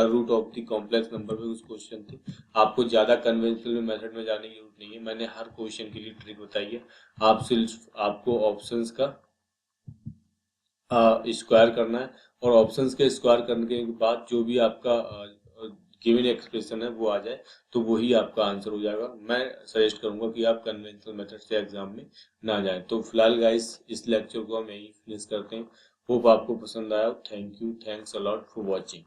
root of the complex number पे कुछ क्वेश्चन थे। आपको ज्यादा कन्वेंशनल मेथड में जाने की जरूरत नहीं है, मैंने हर क्वेश्चन के लिए ट्रिक बताई है। आप सिर्फ आपको ऑप्शंस का स्क्वायर करना है और ऑप्शंस के स्क्वायर करने के बाद जो भी आपका गिवन एक्सप्रेशन है वो आ जाए तो वही आपका आंसर हो जाएगा। मैं सजेस्ट करूंगा कि आप कन्वेंशनल मेथड से एग्जाम में ना जाएं। तो फिलहाल गाइस इस लेक्चर को हम यही फिनिश करते हैं। होप आपको पसंद आया। Thank you, thanks a lot for watching.